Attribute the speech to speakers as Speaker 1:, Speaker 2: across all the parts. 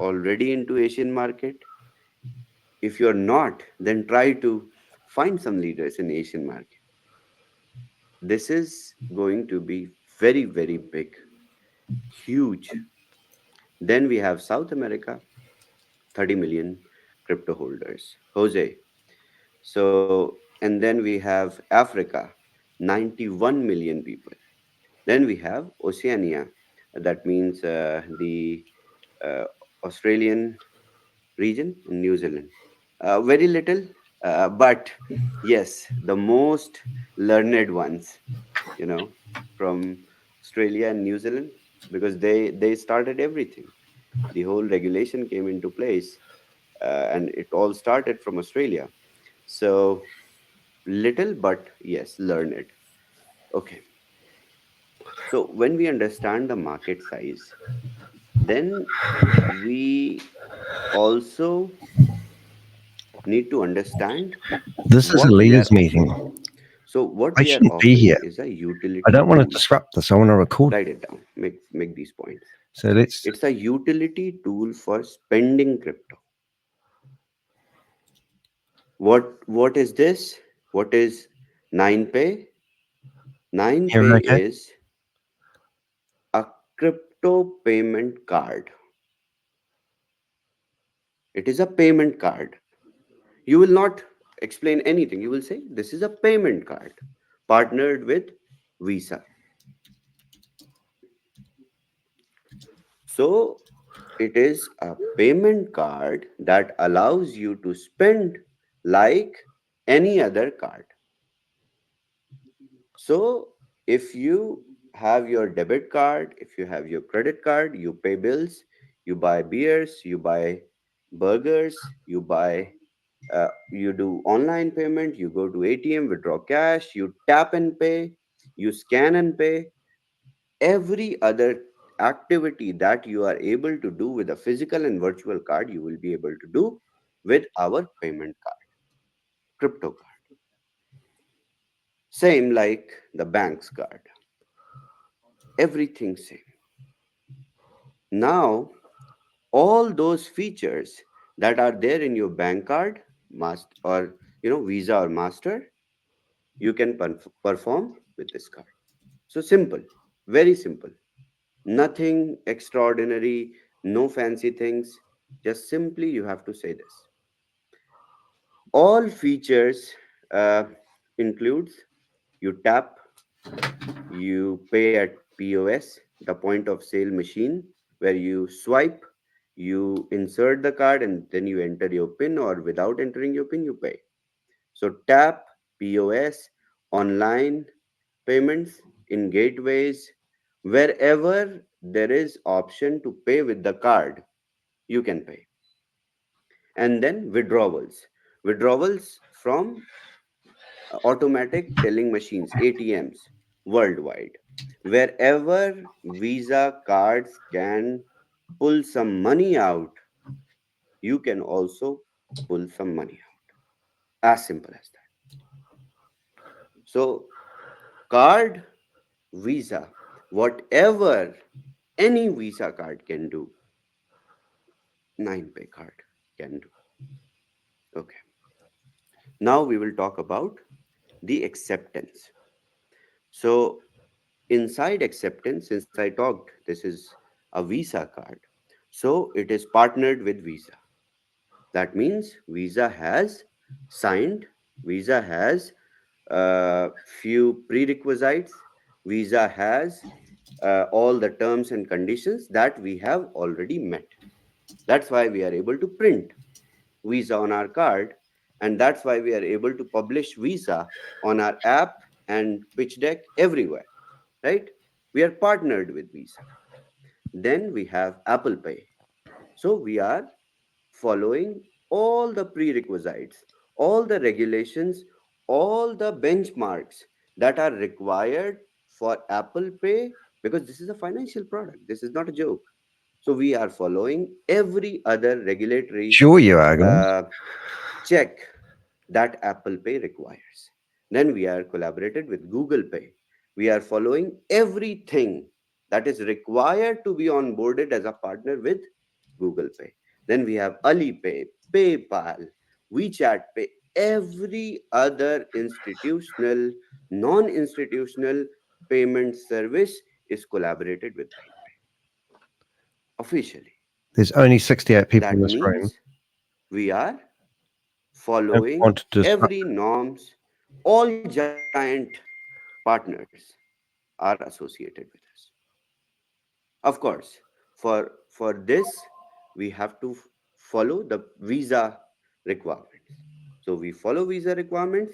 Speaker 1: already into Asian market? If you're not, then try to find some leaders in Asian market. This is going to be very, very big, huge. Then we have South America, 30 million crypto holders. Jose. So, and then we have Africa, 91 million people. Then we have Oceania, that means the uh, Australian region and New Zealand. Very little, but yes, the most learned ones, you know, from Australia and New Zealand, because they started everything. The whole regulation came into place, and it all started from Australia. So little, but yes, learn it. Okay. So when we understand the market size, then we also need to understand
Speaker 2: This is a
Speaker 1: what we are
Speaker 2: leaders' meeting.
Speaker 1: offering. So what
Speaker 2: I
Speaker 1: we are
Speaker 2: shouldn't be
Speaker 1: offering
Speaker 2: here.
Speaker 1: is a
Speaker 2: I
Speaker 1: utility
Speaker 2: don't want to
Speaker 1: tool.
Speaker 2: disrupt this. I want to record.
Speaker 1: Write it down. Make these points.
Speaker 2: So let's.
Speaker 1: It's a utility tool for spending crypto. What is this? What is 9pay?
Speaker 2: Hear
Speaker 1: 9pay
Speaker 2: me okay?
Speaker 1: is a crypto payment card. It is a payment card. You will not explain anything. You will say this is a payment card partnered with Visa. So it is a payment card that allows you to spend like any other card. So if you have your debit card, if you have your credit card, you pay bills, you buy beers, you buy burgers, you do online payment, you go to ATM, withdraw cash, you tap and pay, you scan and pay. Every other activity that you are able to do with a physical and virtual card, you will be able to do with our payment card, crypto card. Same like the bank's card. Everything same. Now, all those features that are there in your bank card, must or Visa or Master, you can perform with this card. So simple, very simple. Nothing extraordinary, no fancy things. Just simply you have to say this. All features uh, includes you tap, you pay at POS, the point of sale machine, where you swipe, you insert the card, and then you enter your PIN, or without entering your PIN, you pay. So tap, POS, online payments in gateways, wherever there is option to pay with the card, you can pay. And then withdrawals from automatic telling machines, ATMs, worldwide. Wherever Visa cards can pull some money out, you can also pull some money out. As simple as that. So, card, Visa, whatever any Visa card can do, 9pay card can do. Okay. Now we will talk about the acceptance. So, inside acceptance, since I talked, this is a Visa card. So, it is partnered with Visa. That means Visa has signed, Visa has few prerequisites, Visa has all the terms and conditions that we have already met. That's why we are able to print Visa on our card, and that's why we are able to publish Visa on our app and pitch deck everywhere, right? We are partnered with Visa. Then we have Apple Pay. So we are following all the prerequisites, all the regulations, all the benchmarks that are required for Apple Pay, because this is a financial product. This is not a joke. So we are following every other regulatory
Speaker 2: Sure, you are, guys.
Speaker 1: uh, check that Apple Pay requires. Then we are collaborated with Google Pay. We are following everything that is required to be onboarded as a partner with Google Pay. Then we have Alipay, PayPal, WeChat Pay, every other institutional, non-institutional payment service is collaborated with BankPay officially.
Speaker 2: There's only 68 people in
Speaker 1: That
Speaker 2: this room
Speaker 1: means we are
Speaker 2: who
Speaker 1: following
Speaker 2: want to disrupt.
Speaker 1: every norms. All giant partners are associated with us. Of course, for this we have to follow the visa requirements. So we follow visa requirements,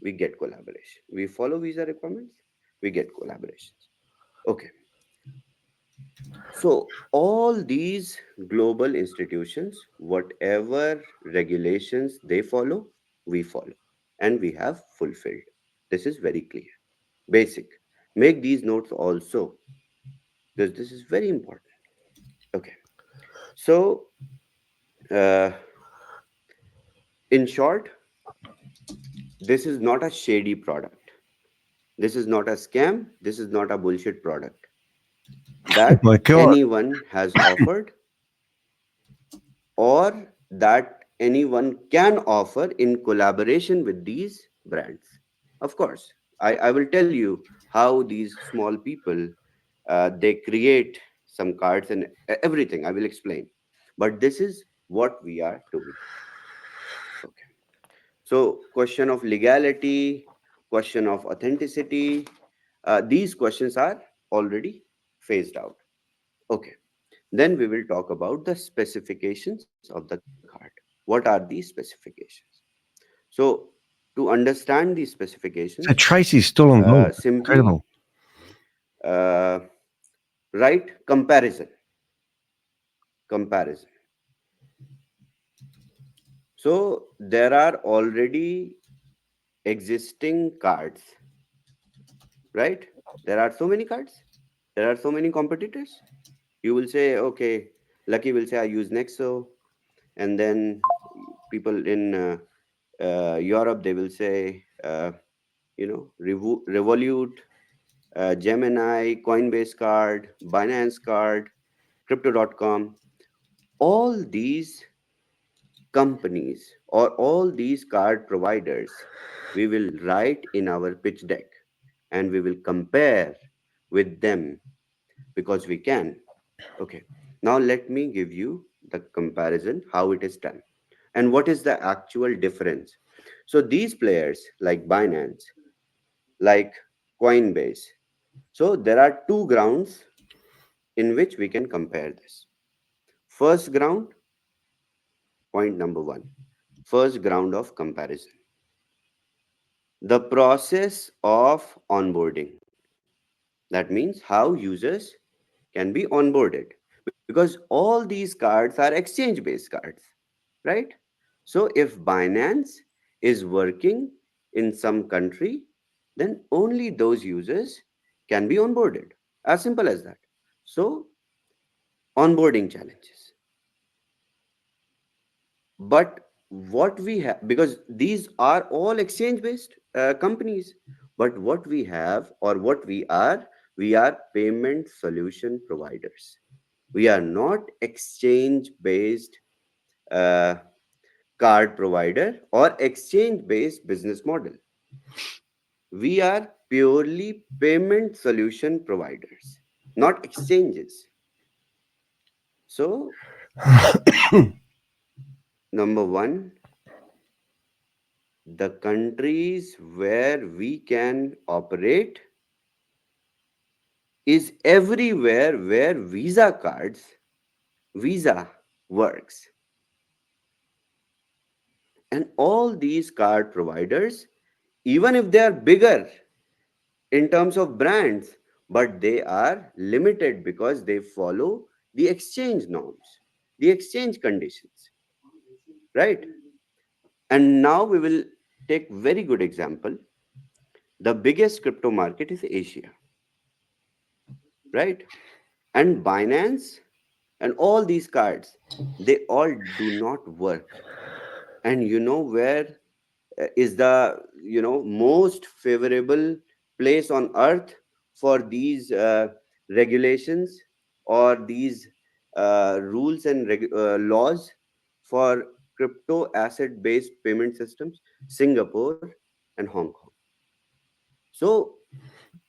Speaker 1: we get collaboration. We follow visa requirements, we get collaborations. Okay. So all these global institutions, whatever regulations they follow, we follow, and we have fulfilled. This is very clear. Basic. Make these notes also, because this is very important. Okay. So, uh, in short, this is not a shady product. This is not a scam. This is not a bullshit product
Speaker 2: Oh
Speaker 1: that
Speaker 2: my God.
Speaker 1: anyone has offered or that anyone can offer in collaboration with these brands. Of course, I will tell you how these small people they create some cards and everything. I will explain. But this is what we are doing. Okay. So, question of legality, question of authenticity, these questions are already phased out. Okay. Then we will talk about the specifications of the card. What are these specifications? So, to understand these
Speaker 2: So
Speaker 1: specifications,
Speaker 2: Tracy's still involved.
Speaker 1: simply
Speaker 2: Incredible.
Speaker 1: uh, write comparison. Comparison. So, there are already existing cards, right? There are so many cards. There are so many competitors. You will say, okay, Lucky will say, I use Nexo. And then people in Europe, they will say, Revolut, Gemini, Coinbase card, Binance card, Crypto.com. All these companies or all these card providers, we will write in our pitch deck and we will compare with them because we can. Okay. Now let me give you the comparison, how it is done and what is the actual difference. So these players like Binance, like Coinbase. So there are two grounds in which we can compare this. First ground, point number one, first ground of comparison. The process of onboarding. That means how users can be onboarded because all these cards are exchange based cards, right? So if Binance is working in some country, then only those users can be onboarded. As simple as that. So, onboarding challenges. But what we have, because these are all exchange based companies, but what we have or what we are payment solution providers. We are not exchange based uh, card provider or exchange based business model. We are purely payment solution providers, not exchanges. So, number one, the countries where we can operate is everywhere where Visa works. And all these card providers, even if they are bigger in terms of brands, but they are limited because they follow the exchange norms, the exchange conditions, right? And now we will take very good example. The biggest crypto market is Asia, right? And Binance and all these cards, they all do not work. And you know where is the most favorable place on earth for these regulations or these rules and laws for crypto asset based payment systems, Singapore and Hong Kong. So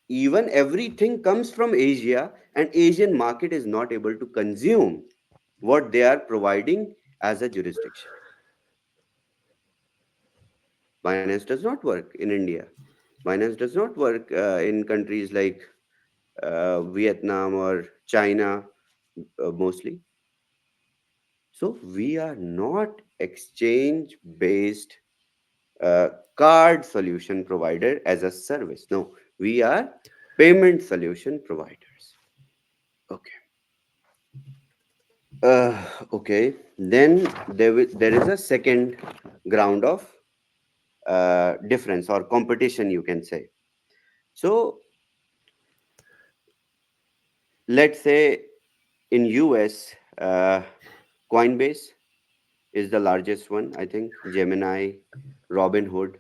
Speaker 1: even everything comes from Asia, and Asian market is not able to consume what they are providing as a jurisdiction. Binance does not work in India. Binance does not work in countries like Vietnam or China mostly. So we are not exchange based card solution provider as a service. No, we are payment solution providers. Okay. Uh, okay. Then there is a second ground of difference or competition, you can say. So let's say in US, Coinbase is the largest one. I think Gemini, Robinhood.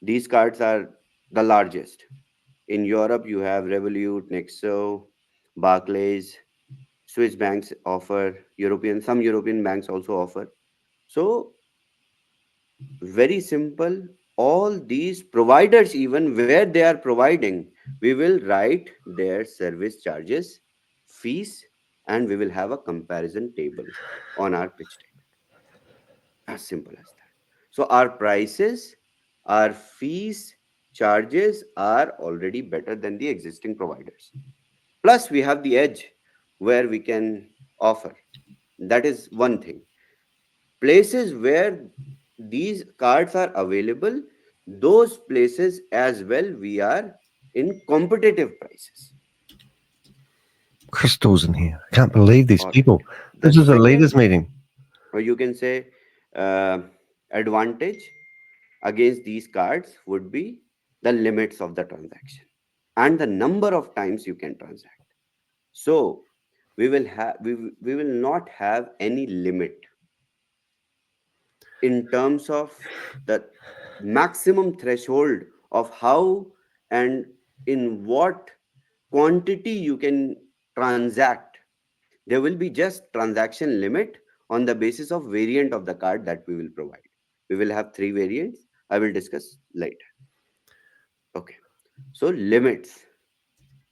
Speaker 1: These cards are the largest. In Europe, you have Revolut, Nexo, Barclays, Swiss banks offer, some European banks also offer. So, very simple. All these providers, even where they are providing, we will write their service charges, fees, and we will have a comparison table on our pitch deck. As simple as that. So our prices, our fees, charges are already better than the existing providers. Plus, we have the edge where we can offer. That is one thing. Places where these cards are available, those places as well, we are in competitive prices.
Speaker 2: Crystals in here. I can't believe these
Speaker 1: All right.
Speaker 2: people.
Speaker 1: The
Speaker 2: This is a
Speaker 1: second,
Speaker 2: leaders meeting.
Speaker 1: or you can say, uh, advantage against these cards would be the limits of the transaction and the number of times you can transact. So we will not have any limit in terms of the maximum threshold of how and in what quantity you can transact. There will be just transaction limit on the basis of variant of the card that we will provide. We will have three variants. I will discuss later. Okay. So limits.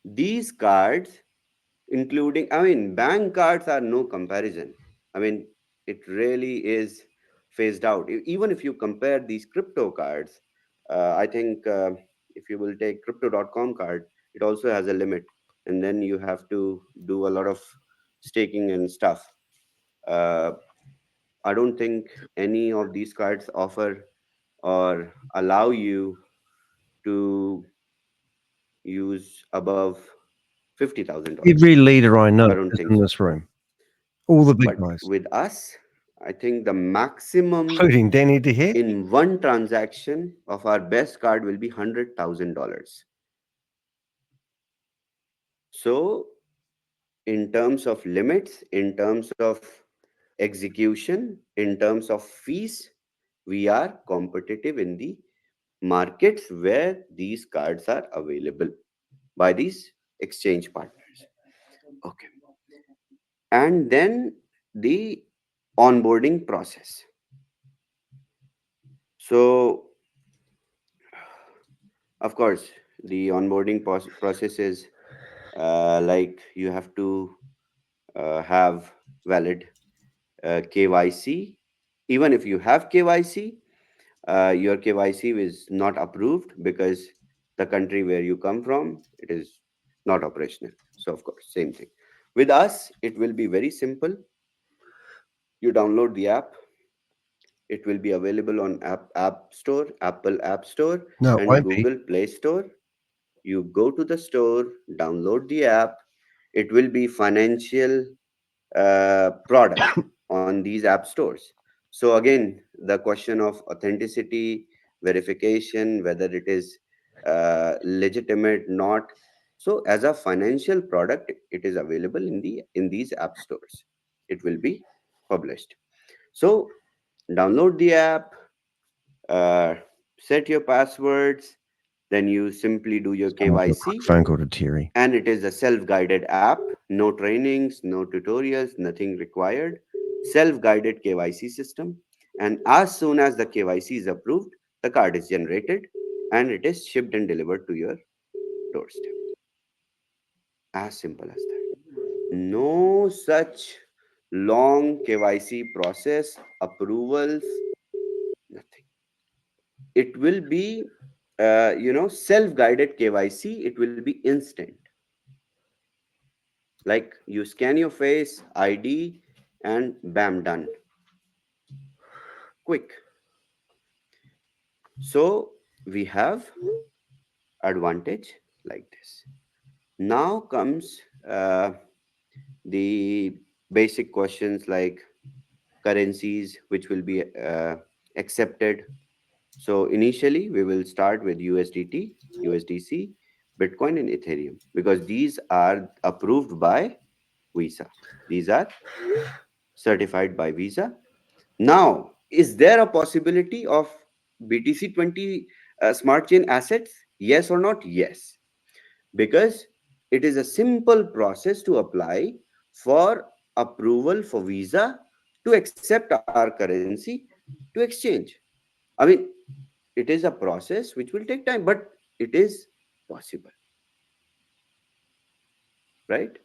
Speaker 1: These cards, including, I mean, bank cards are no comparison. I mean, it really is phased out. Even if you compare these crypto cards, I think if you will take crypto.com card, it also has a limit. And then you have to do a lot of staking and stuff. Uh, I don't think any of these cards offer or allow you to use above
Speaker 2: Every
Speaker 1: $50,000.
Speaker 2: leader I know
Speaker 1: I don't
Speaker 2: is
Speaker 1: think
Speaker 2: in
Speaker 1: so.
Speaker 2: this room. All the big
Speaker 1: But
Speaker 2: guys,
Speaker 1: with us, I think the maximum
Speaker 2: including Danny DeHead.
Speaker 1: in one transaction of our best card will be $100,000. So, in terms of limits, in terms of execution, in terms of fees, we are competitive in the markets where these cards are available by these exchange partners. Okay. And then the onboarding process. So, of course, the onboarding process is like you have to have valid KYC. Even if you have KYC, your KYC is not approved because the country where you come from, it is not operational. So, of course, same thing. With us, it will be very simple. You download the app. It will be available on App Store, Apple App Store,
Speaker 2: No, it
Speaker 1: and
Speaker 2: won't be.
Speaker 1: Google Play Store. You go to the store, download the app. It will be financial product on these app stores. So again, the question of authenticity, verification, whether it is legitimate, not. So as a financial product, it is available in these app stores. It will be published. So download the app, uh, set your passwords, then you simply do your
Speaker 2: Someone do a quick
Speaker 1: KYC,
Speaker 2: phone call to Terry.
Speaker 1: and it is a self-guided app. No trainings, no tutorials, nothing required. Self guided KYC system. And as soon as the KYC is approved, the card is generated and it is shipped and delivered to your doorstep. As simple as that. No such long KYC process, approvals, nothing. It will be, self guided KYC. It will be instant. Like you scan your face, ID, and bam, done. Quick. So we have advantage like this. Now comes the basic questions like currencies which will be accepted. So initially we will start with USDT, USDC, Bitcoin, and Ethereum because these are approved by Visa. These are certified by Visa. Now, is there a possibility of BTC20 smart chain assets? Yes or not? Yes, because it is a simple process to apply for approval for Visa to accept our currency to exchange. I mean, it is a process which will take time, but it is possible, right?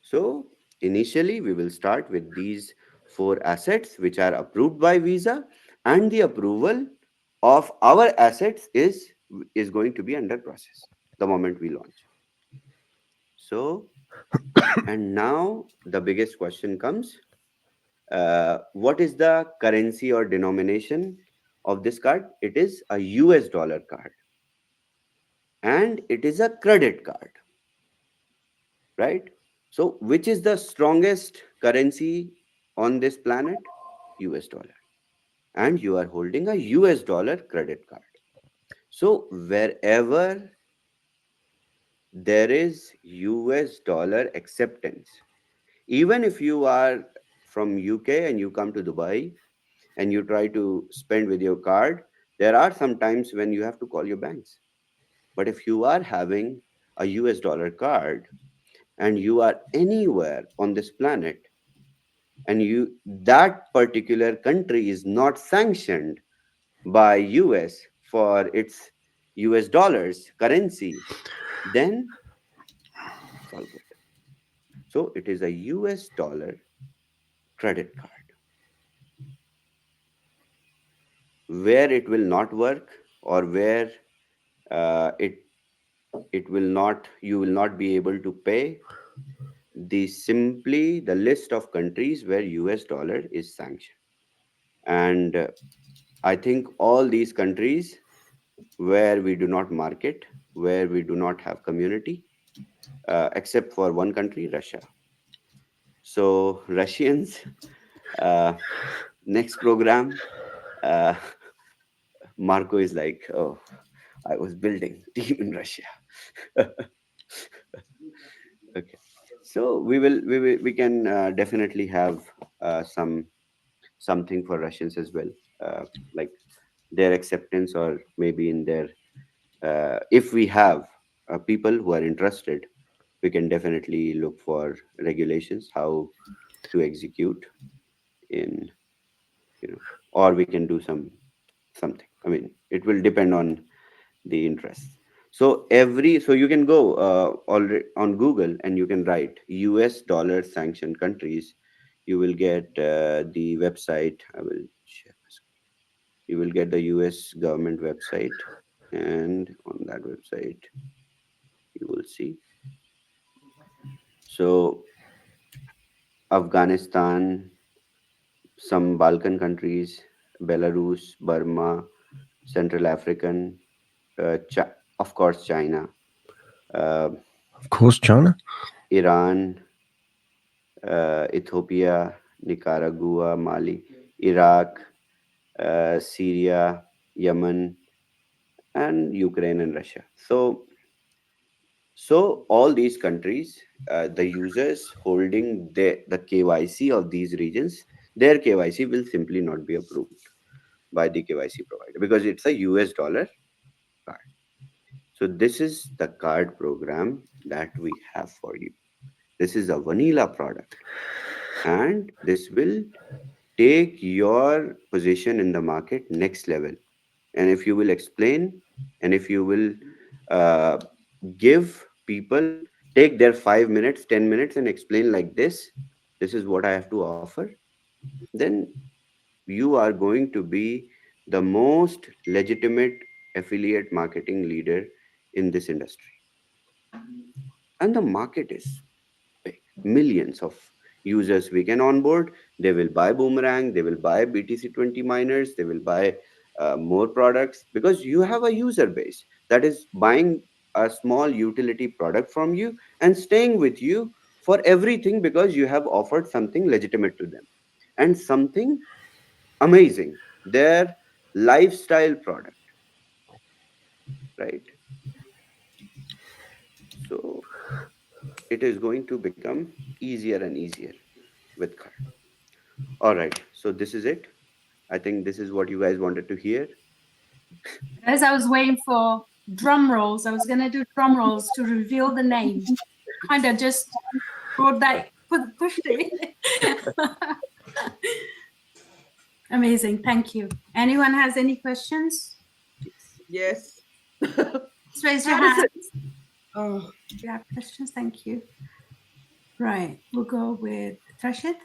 Speaker 1: So initially, we will start with these four assets which are approved by Visa, and the approval of our assets is going to be under process the moment we launch. So, and now the biggest question comes: what is the currency or denomination of this card? It is a US dollar card, and it is a credit card, right? So, which is the strongest currency on this planet? US dollar. And you are holding a US dollar credit card. So, wherever there is US dollar acceptance, even if you are from UK and you come to Dubai and you try to spend with your card, there are some times when you have to call your banks. But if you are having a US dollar card and you are anywhere on this planet and you that particular country is not sanctioned by US for its US dollars currency, then it's all good. So it is a US dollar credit card. Where it will not work or where it will not, you will not be able to pay the list of countries where US dollar is sanctioned. And I think all these countries where we do not market, where we do not have community, except for one country, Russia. So Russians, uh, next program, uh, Marco is like, oh, I was building team in Russia. Okay, so we can definitely have something for Russians as well, like their acceptance or maybe in their if we have people who are interested, we can definitely look for regulations how to execute in, or we can do something. I mean, it will depend on the interests. So you can go already on Google and you can write US dollar sanctioned countries. You will get the website. I will share my screen. You will get the US government website, and on that website you will see. So Afghanistan, some Balkan countries, Belarus, Burma, Central African, of course China, uh,
Speaker 2: Of course, China.
Speaker 1: Iran, Ethiopia, Nicaragua, Mali, Iraq, Syria, Yemen, and Ukraine and Russia. So all these countries, the users holding the KYC of these regions, their KYC will simply not be approved by the KYC provider because it's a US dollar card. So this is the card program that we have for you. This is a vanilla product, and this will take your position in the market next level. And if you will explain, and if you will uh, give people, take their 5 minutes, 10 minutes, and explain like this is what I have to offer, then you are going to be the most legitimate affiliate marketing leader in this industry. And the market is big. Millions of users we can onboard. They will buy Boomerang, they will buy BTC20 miners, they will buy more products, because you have a user base that is buying a small utility product from you and staying with you for everything, because you have offered something legitimate to them and something amazing, their lifestyle product, right? So it is going to become easier and easier with card. All right, so this is it. I think this is what you guys wanted to hear.
Speaker 3: As I was waiting for drum rolls, I was gonna do drum rolls to reveal the name. Kind of just brought that, pushed it. Amazing, thank you. Anyone has any questions?
Speaker 4: Yes.
Speaker 3: Just raise your
Speaker 4: How does
Speaker 3: hand.
Speaker 4: it? Oh,
Speaker 3: If you have questions, thank you. Right, we'll go with Rashid.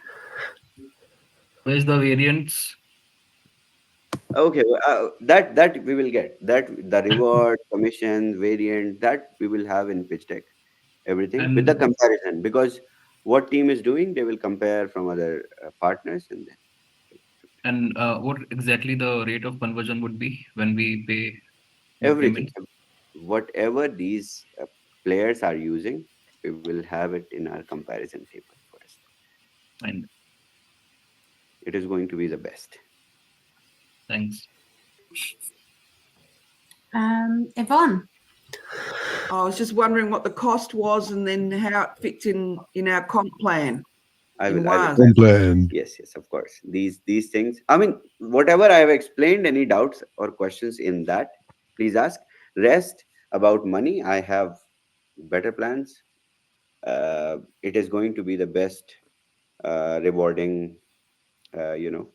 Speaker 5: Where's the variants?
Speaker 1: Okay, that we will get that, the reward, commission, variant, that we will have in pitch deck. Everything with the
Speaker 5: And
Speaker 1: comparison, because what team is doing, they will compare from other partners, and then
Speaker 5: what exactly the rate of conversion would be when we pay the
Speaker 1: everything,
Speaker 5: payments?
Speaker 1: whatever these players are using, we will have it in our comparison table first.
Speaker 5: And
Speaker 1: It is going to be the best.
Speaker 5: thanks.
Speaker 3: Yvonne.
Speaker 4: I was just wondering what the cost was and then how it fits in our comp plan in
Speaker 1: I will
Speaker 4: WAS.
Speaker 2: Complain.
Speaker 1: Yes, of course. These things, I mean, whatever I have explained, any doubts or questions in that, please ask. Rest about money, I have better plans. It is going to be the best rewarding, you know,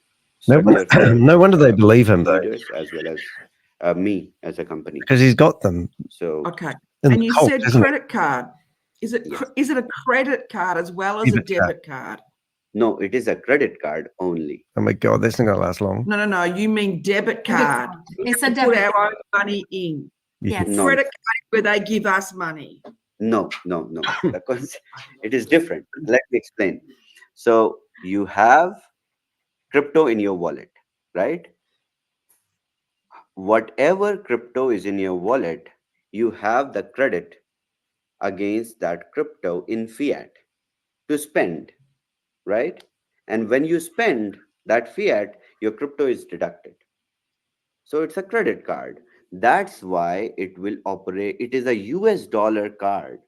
Speaker 2: No,
Speaker 1: structure for
Speaker 2: no wonder they believe him, though,
Speaker 1: leaders as well as me as a company.
Speaker 2: because he's got them
Speaker 1: So
Speaker 4: Okay.
Speaker 2: in
Speaker 4: And
Speaker 2: the
Speaker 4: you
Speaker 2: cult,
Speaker 4: said
Speaker 2: isn't
Speaker 4: credit card. Is it
Speaker 1: yes,
Speaker 4: is it a credit card as well as a
Speaker 2: Debit card.
Speaker 4: debit card?
Speaker 1: no, it is a credit card only.
Speaker 2: it? Oh my God, that's not going to last long.
Speaker 4: No. You mean debit card.
Speaker 3: It's a
Speaker 4: Put
Speaker 3: debit.
Speaker 4: our own money in.
Speaker 3: Yes.
Speaker 1: No,
Speaker 4: Credit card is where they give us money.
Speaker 1: no. The it is different. Let me explain. So you have crypto in your wallet, right? Whatever crypto is in your wallet, you have the credit against that crypto in fiat to spend, right? And when you spend that fiat, your crypto is deducted. So it's a credit card. That's why it will operate. It is a US dollar card,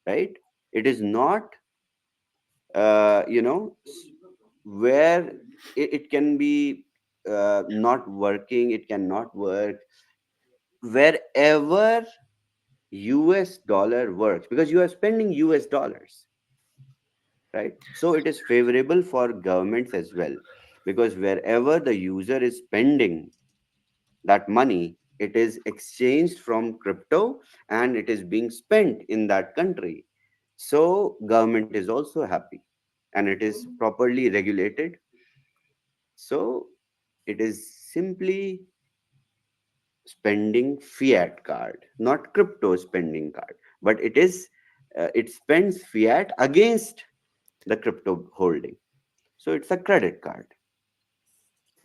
Speaker 1: right? It is not, where it can be not working, it cannot work wherever US dollar works, because you are spending US dollars, right? So it is favorable for governments as well, because wherever the user is spending that money, it is exchanged from crypto and it is being spent in that country. So government is also happy, and it is properly regulated. So it is simply spending fiat card, not crypto spending card, but it spends fiat against the crypto holding. So it's a credit card.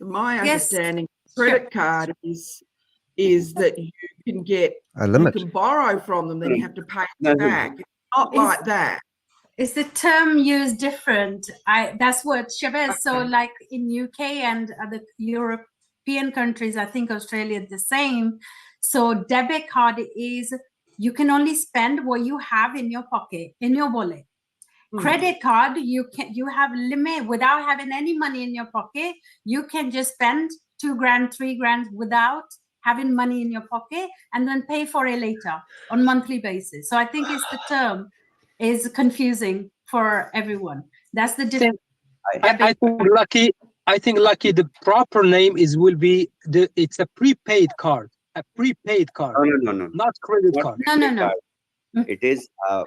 Speaker 4: My
Speaker 3: Yes.
Speaker 4: understanding,
Speaker 3: Sure.
Speaker 4: credit card is that you can get
Speaker 2: A
Speaker 4: you
Speaker 2: limit.
Speaker 4: can borrow from them, then you have to pay
Speaker 1: No,
Speaker 4: it
Speaker 1: no.
Speaker 4: back. It's not
Speaker 3: Is-
Speaker 4: like that.
Speaker 3: Is the term used different? That's what Chavez. So
Speaker 4: Okay.
Speaker 3: like in UK and other European countries, I think Australia the same. So debit card is you can only spend what you have in your pocket, in your wallet.
Speaker 4: Mm.
Speaker 3: Credit card, you have limit without having any money in your pocket. You can just spend 2 grand, 3 grand without having money in your pocket, and then pay for it later on monthly basis. So I think it's the term is confusing for everyone. That's the difference.
Speaker 6: I think Lucky, the proper name it's a prepaid card,
Speaker 1: No.
Speaker 6: not credit
Speaker 1: Not
Speaker 6: card.
Speaker 3: No,
Speaker 1: prepaid
Speaker 3: no.
Speaker 1: card. It is a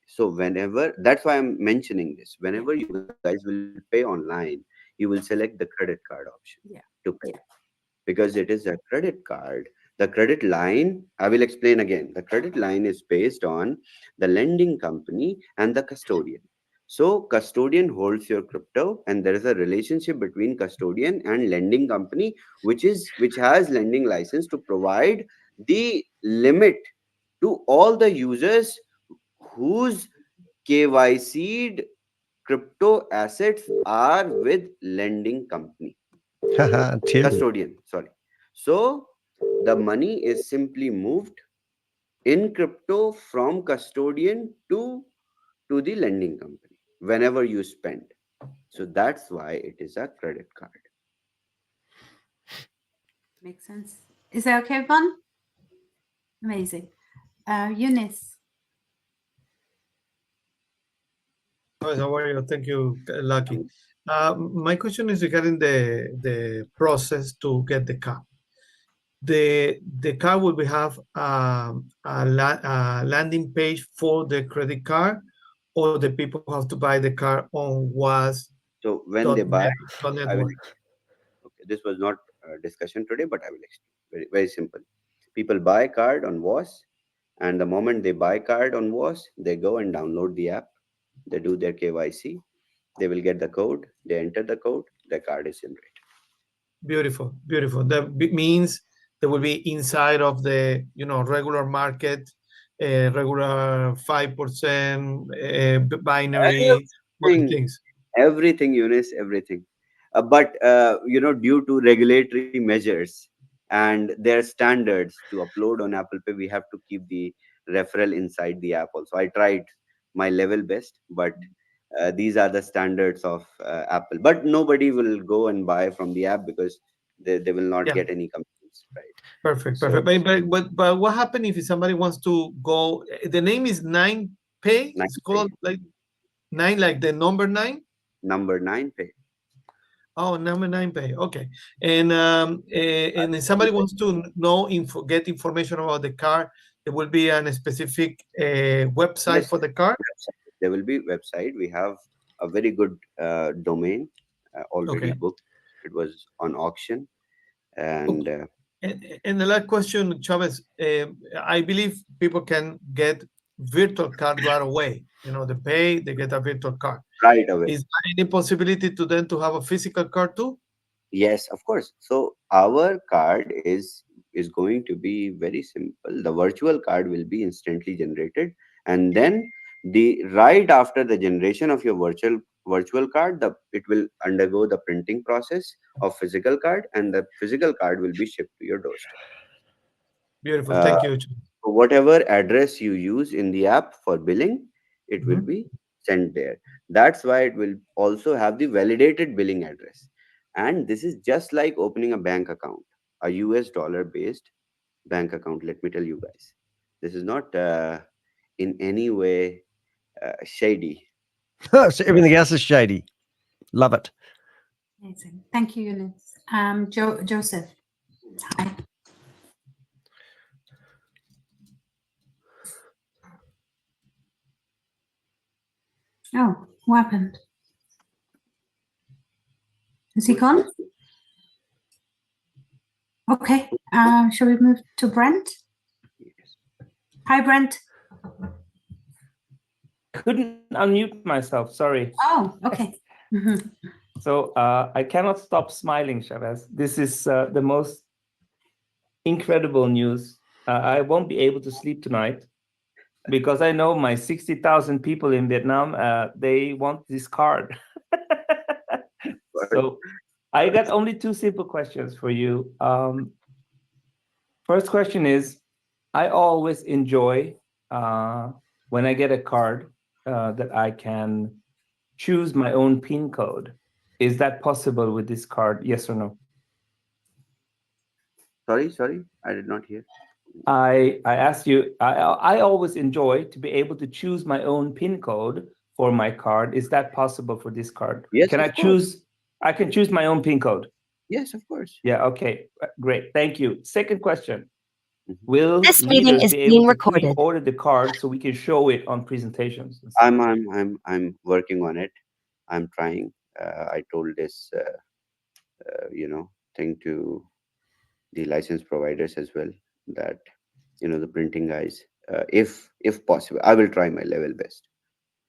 Speaker 1: so whenever, that's why I'm mentioning this. Whenever you guys will pay online, you will select the credit card option
Speaker 3: Yeah.
Speaker 1: to pay,
Speaker 3: Yeah.
Speaker 1: because it is a credit card. The credit line, I will explain again. The credit line is based on the lending company and the custodian. So custodian holds your crypto, and there is a relationship between custodian and lending company, which has lending license to provide the limit to all the users whose KYC'd crypto assets are with lending company,
Speaker 2: Haha, Terry.
Speaker 1: custodian, sorry. So the money is simply moved in crypto from custodian to the lending company whenever you spend. So that's why it is a credit card.
Speaker 3: Makes sense. Is that okay, everyone? Amazing. Eunice.
Speaker 7: How are you? Thank you, Lucky. My question is regarding the process to get the car. The car will have a landing page for the credit card, or the people have to buy the car on
Speaker 1: So when they buy,
Speaker 7: was.net
Speaker 1: I will.
Speaker 7: network.
Speaker 1: Okay, this was not a discussion today, but I will explain. Very simple. People buy card on WAS, and the moment they buy card on WAS, they go and download the app. They do their KYC. They will get the code. They enter the code. The card is generated.
Speaker 7: Beautiful, beautiful. That means they will be inside of the regular market, regular 5% binary
Speaker 1: Everything,
Speaker 7: things.
Speaker 1: everything, Eunice, everything. But due to regulatory measures and their standards to upload on Apple Pay, we have to keep the referral inside the app. Also, I tried my level best, but these are the standards of Apple. But nobody will go and buy from the app because they will not
Speaker 7: Yeah.
Speaker 1: get any commissions, right?
Speaker 7: Perfect,
Speaker 1: So,
Speaker 7: perfect. But what happens if somebody wants to go? The name is 9Pay.
Speaker 1: Nine
Speaker 7: It's
Speaker 1: Pay.
Speaker 7: called like 9, like the number 9.
Speaker 1: Number 9 Pay.
Speaker 7: Oh, number 9Pay. Okay. And if somebody wants to get information about the car, there will be a specific website
Speaker 1: Yes,
Speaker 7: for the car.
Speaker 1: there will be website. We have a very good domain already
Speaker 7: Okay.
Speaker 1: booked. It was on auction, and
Speaker 7: And the last question, Chavez, I believe people can get virtual card right away. They get a virtual card.
Speaker 1: right away.
Speaker 7: Is there any possibility to them to have a physical card too?
Speaker 1: Yes, of course. So our card is going to be very simple. The virtual card will be instantly generated, and then the right after the generation of your virtual card, it will undergo the printing process of physical card, and the physical card will be shipped to your doorstep.
Speaker 7: Beautiful.
Speaker 1: Uh,
Speaker 7: Thank you.
Speaker 1: Whatever address you use in the app for billing, it will
Speaker 7: Mhm.
Speaker 1: be sent there. That's why it will also have the validated billing address. And this is just like opening a bank account, a US dollar based bank account. Let me tell you guys, this is not in any way shady.
Speaker 2: So everything else is shady. Love it.
Speaker 3: Amazing. Thank you, Eunice. Joseph. Hi. Oh, what happened? Is he gone? Okay. Shall we move to Brent?
Speaker 1: Yes.
Speaker 3: Hi, Brent.
Speaker 8: Couldn't unmute myself, sorry.
Speaker 3: Oh, okay. Mhm.
Speaker 8: So I cannot stop smiling, Chavez. This is the most incredible news. I won't be able to sleep tonight because I know my 60,000 people in Vietnam, they want this card. So I got only two simple questions for you. First question is, I always enjoy when I get a card that I can choose my own PIN code. Is that possible with this card? Yes or no?
Speaker 1: Sorry, I did not hear.
Speaker 8: I asked you. I always enjoy to be able to choose my own PIN code for my card. Is that possible for this card?
Speaker 1: Yes,
Speaker 8: Can
Speaker 1: of
Speaker 8: I
Speaker 1: course.
Speaker 8: choose? I can choose my own PIN code.
Speaker 1: Yes, of course.
Speaker 8: Yeah. Okay. Great. Thank you. Second question.
Speaker 1: Mhm.
Speaker 8: Will
Speaker 9: This meeting
Speaker 8: leaders
Speaker 9: is
Speaker 8: be
Speaker 9: being
Speaker 8: able to
Speaker 9: recorded.
Speaker 8: pre-order the card so we can show it on presentations? and stuff?
Speaker 1: I'm working on it. I'm trying. I told this thing to the license providers as well, that the printing guys, if possible, I will try my level best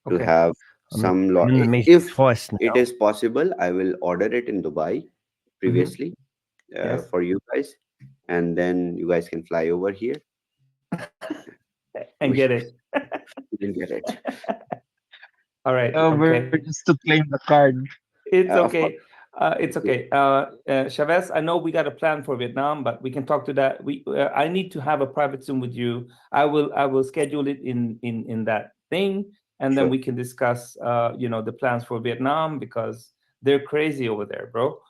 Speaker 1: to
Speaker 8: Okay.
Speaker 1: have
Speaker 2: I'm
Speaker 1: some law.
Speaker 2: in the meeting
Speaker 1: If
Speaker 2: twice
Speaker 1: it
Speaker 2: now.
Speaker 1: is possible, I will order it in Dubai previously,
Speaker 8: Yes.
Speaker 1: for you guys, and then you guys can fly over here.
Speaker 8: And
Speaker 1: We
Speaker 8: get it.
Speaker 1: will get it.
Speaker 8: All right.
Speaker 10: Over
Speaker 8: Okay.
Speaker 10: just to claim the card.
Speaker 8: It's
Speaker 1: Of course.
Speaker 8: okay. It's okay. Chavez, I know we got a plan for Vietnam, but we can talk to that. I need to have a private Zoom with you. I will schedule it in that thing, and then
Speaker 1: Sure.
Speaker 8: we can discuss the plans for Vietnam, because they're crazy over there, bro.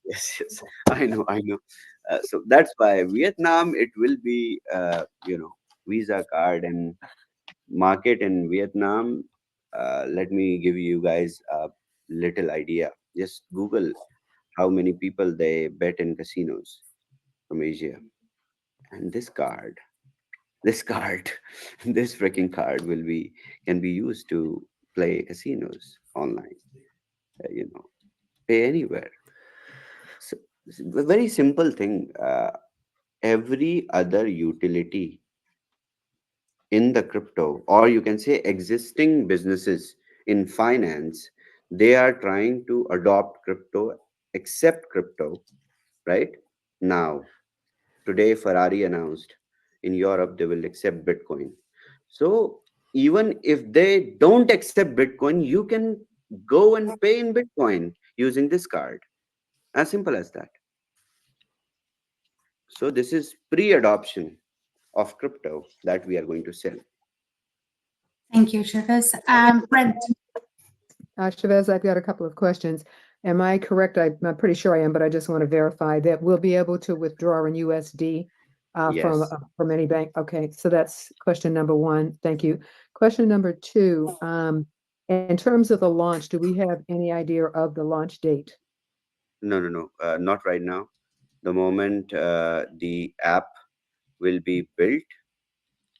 Speaker 1: Yes, yes. I know. So that's why Vietnam, it will be, Visa card and market in Vietnam. Let me give you guys a little idea. Just Google how many people they bet in casinos from Asia. And this card, this freaking card can be used to play casinos online. Pay anywhere. So, it's a very simple thing. Every other utility in the crypto, or you can say existing businesses in finance, they are trying to adopt crypto, accept crypto, right? Now, today, Ferrari announced in Europe they will accept Bitcoin. So, even if they don't accept Bitcoin, you can go and pay in Bitcoin using this card. As simple as that. So, this is pre adoption of crypto that we are going to sell.
Speaker 3: Thank you, Shivas. Brent.
Speaker 11: Chavez, I've got a couple of questions. Am I correct? I'm pretty sure I am, but I just want to verify that we'll be able to withdraw in USD
Speaker 1: Yes.
Speaker 11: from any bank. Okay, so that's question number one. Thank you. Question number two, in terms of the launch, do we have any idea of the launch date?
Speaker 1: No, not right now. The moment the app will be built,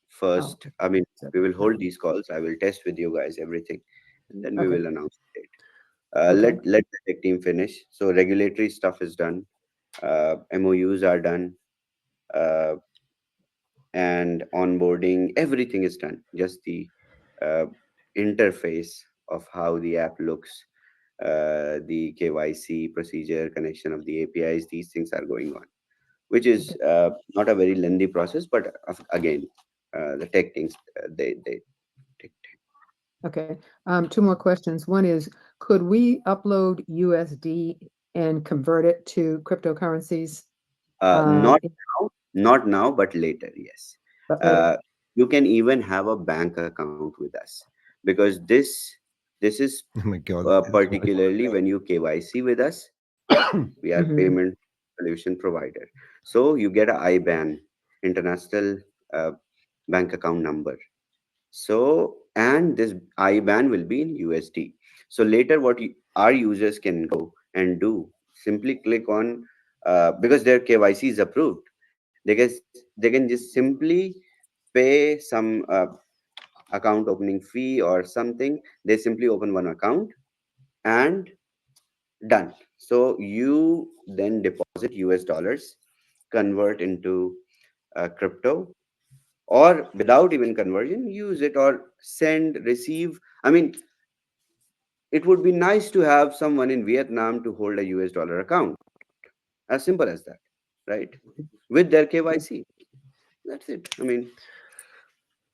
Speaker 1: first,
Speaker 11: okay.
Speaker 1: I mean, we will hold these calls. I will test with you guys everything, and then we
Speaker 11: Okay.
Speaker 1: will announce the date.
Speaker 11: Okay.
Speaker 1: Let the tech team finish. So regulatory stuff is done. MOUs are done. Uh, and onboarding, everything is done. Just the uh, interface of how the app looks, the KYC procedure, connection of the APIs, these things are going on, which is not a very lengthy process, but again, the tech things, they take
Speaker 11: Okay. Two more questions. One is, could we upload USD and convert it to cryptocurrencies?
Speaker 1: time. Not now, but later, yes.
Speaker 11: But later.
Speaker 1: You can even have a bank account with us, because this is
Speaker 2: Oh my God.
Speaker 1: particularly when you KYC with us. We are
Speaker 11: Mhm.
Speaker 1: payment solution provider. So you get a IBAN, international uh, bank account number. So, and this IBAN will be in USD. So later, what our users can go and do, simply click on, because their KYC is approved. They can just simply pay some account opening fee or something. They simply open one account and done. So you then deposit US dollars, convert into crypto, or without even conversion, use it or send, receive. I mean, it would be nice to have someone in Vietnam to hold a US dollar account. As simple as that, right? With their KYC. That's it. I mean,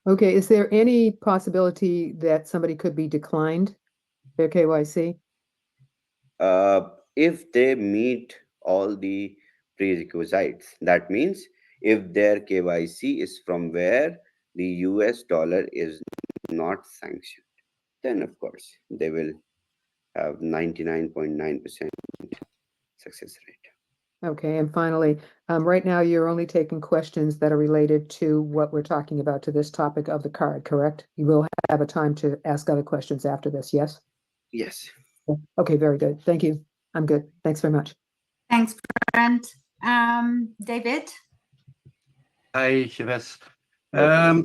Speaker 11: Okay, is there any possibility that somebody could be declined their KYC?
Speaker 1: if they meet all the prerequisites, that means if their KYC is from where the US dollar is not sanctioned, then of course they will have 99.9% success rate.
Speaker 11: Okay, and finally, right now you're only taking questions that are related to what we're talking about, to this topic of the card, correct? You will have a time to ask other questions after this, yes?
Speaker 1: Yes.
Speaker 11: Okay, very good. Thank you. I'm good. Thanks very much.
Speaker 3: Thanks, Brent. David?
Speaker 9: Hi, Chavez.
Speaker 1: Okay.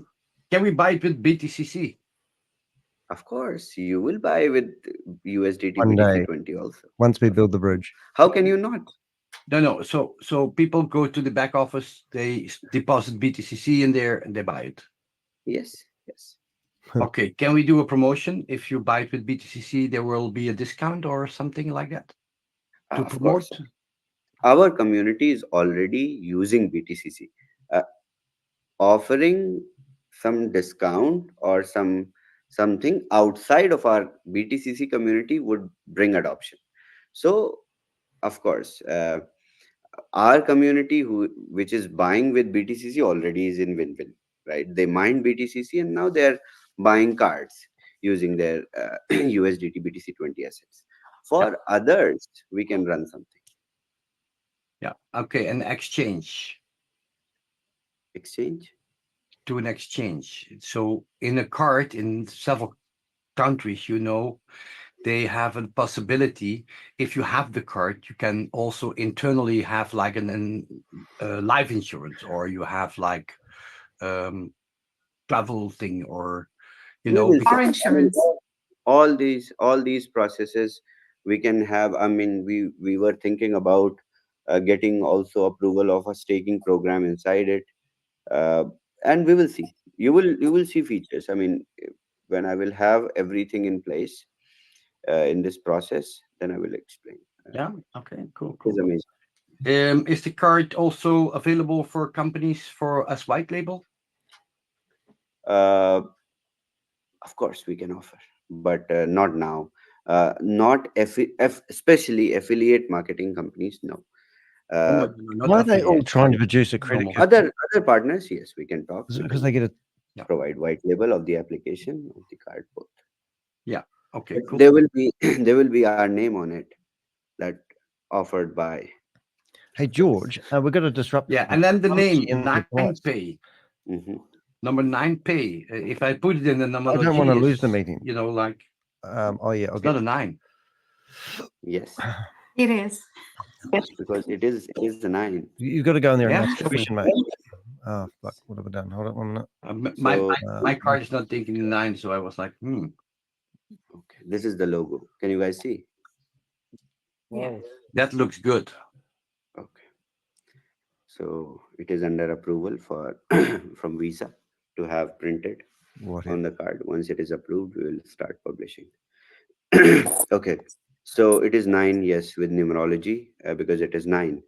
Speaker 9: Can we buy it with BTCC?
Speaker 1: Of course, you will buy with USDT
Speaker 2: One day.
Speaker 1: BTC20 also.
Speaker 2: Once we build the bridge.
Speaker 1: How can you not?
Speaker 9: No. So people go to the back office, they deposit BTCC in there, and they buy it.
Speaker 1: Yes, yes.
Speaker 9: Okay. Can we do a promotion? If you buy it with BTCC, there will be a discount or something like that to
Speaker 1: Of
Speaker 9: promote.
Speaker 1: course. Our community is already using BTCC. Offering some discount or something outside of our BTCC community would bring adoption. So, of course, our community which is buying with BTCC already is in win-win, right? They mine BTCC and now they're buying cards using their USDT BTC20 assets. For others, we can run something.
Speaker 9: Yeah. Okay. An exchange
Speaker 1: Exchange.
Speaker 9: to an exchange. So in a card in several countries, they have a possibility. If you have the card, you can also internally have like an life insurance, or you have like travel thing, or
Speaker 1: We will
Speaker 9: because
Speaker 3: Or insurance.
Speaker 1: all these processes we can have. I mean, we were thinking about getting also approval of a staking program inside it, uh, and we will see. You will see features. I mean, when I will have everything in place in this process, then I will explain.
Speaker 9: yeah, okay, cool,
Speaker 1: It's
Speaker 9: cool.
Speaker 1: amazing.
Speaker 9: Is the card also available for companies for as white label?
Speaker 1: uh, of course we can offer, but not now. Not especially affiliate marketing companies, no.
Speaker 9: No,
Speaker 1: uh,
Speaker 9: not
Speaker 2: Why are they all
Speaker 9: affiliate,
Speaker 2: trying to produce a
Speaker 9: normal.
Speaker 2: credit card?
Speaker 1: other partners, yes, we can talk.
Speaker 2: Is it
Speaker 1: We
Speaker 2: because
Speaker 1: can
Speaker 2: they get a
Speaker 1: provide white label of the application of the card both.
Speaker 9: Okay,
Speaker 1: But
Speaker 9: cool.
Speaker 1: there will be there will be our name on it, that offered by.
Speaker 2: Hey George, we're going to disrupt.
Speaker 9: Yeah, and then the
Speaker 2: How much
Speaker 9: name
Speaker 2: in the price?
Speaker 9: 9pay.
Speaker 1: Mhm.
Speaker 9: Number 9pay. If I put it in the number,
Speaker 2: I don't want to lose the meeting.
Speaker 9: Like
Speaker 2: Oh yeah, I'll
Speaker 9: it's not a
Speaker 2: get.
Speaker 9: 9.
Speaker 1: Yes,
Speaker 3: It is.
Speaker 1: because it is the 9.
Speaker 2: You've got to go in there and
Speaker 9: Yeah,
Speaker 2: ask a
Speaker 9: show me.
Speaker 2: question, mate. Oh fuck! What have I done? Hold on 1 minute.
Speaker 9: My
Speaker 1: So
Speaker 9: my card is not thinking 9, so I was like,
Speaker 1: okay, this is the logo. Can you guys see?
Speaker 3: Yeah.
Speaker 9: that looks good.
Speaker 1: Okay. So it is under approval for from Visa to have printed
Speaker 2: What?
Speaker 1: on the card. Once it is approved, we will start publishing. Okay. So it is 9, yes, with numerology, because it is 9,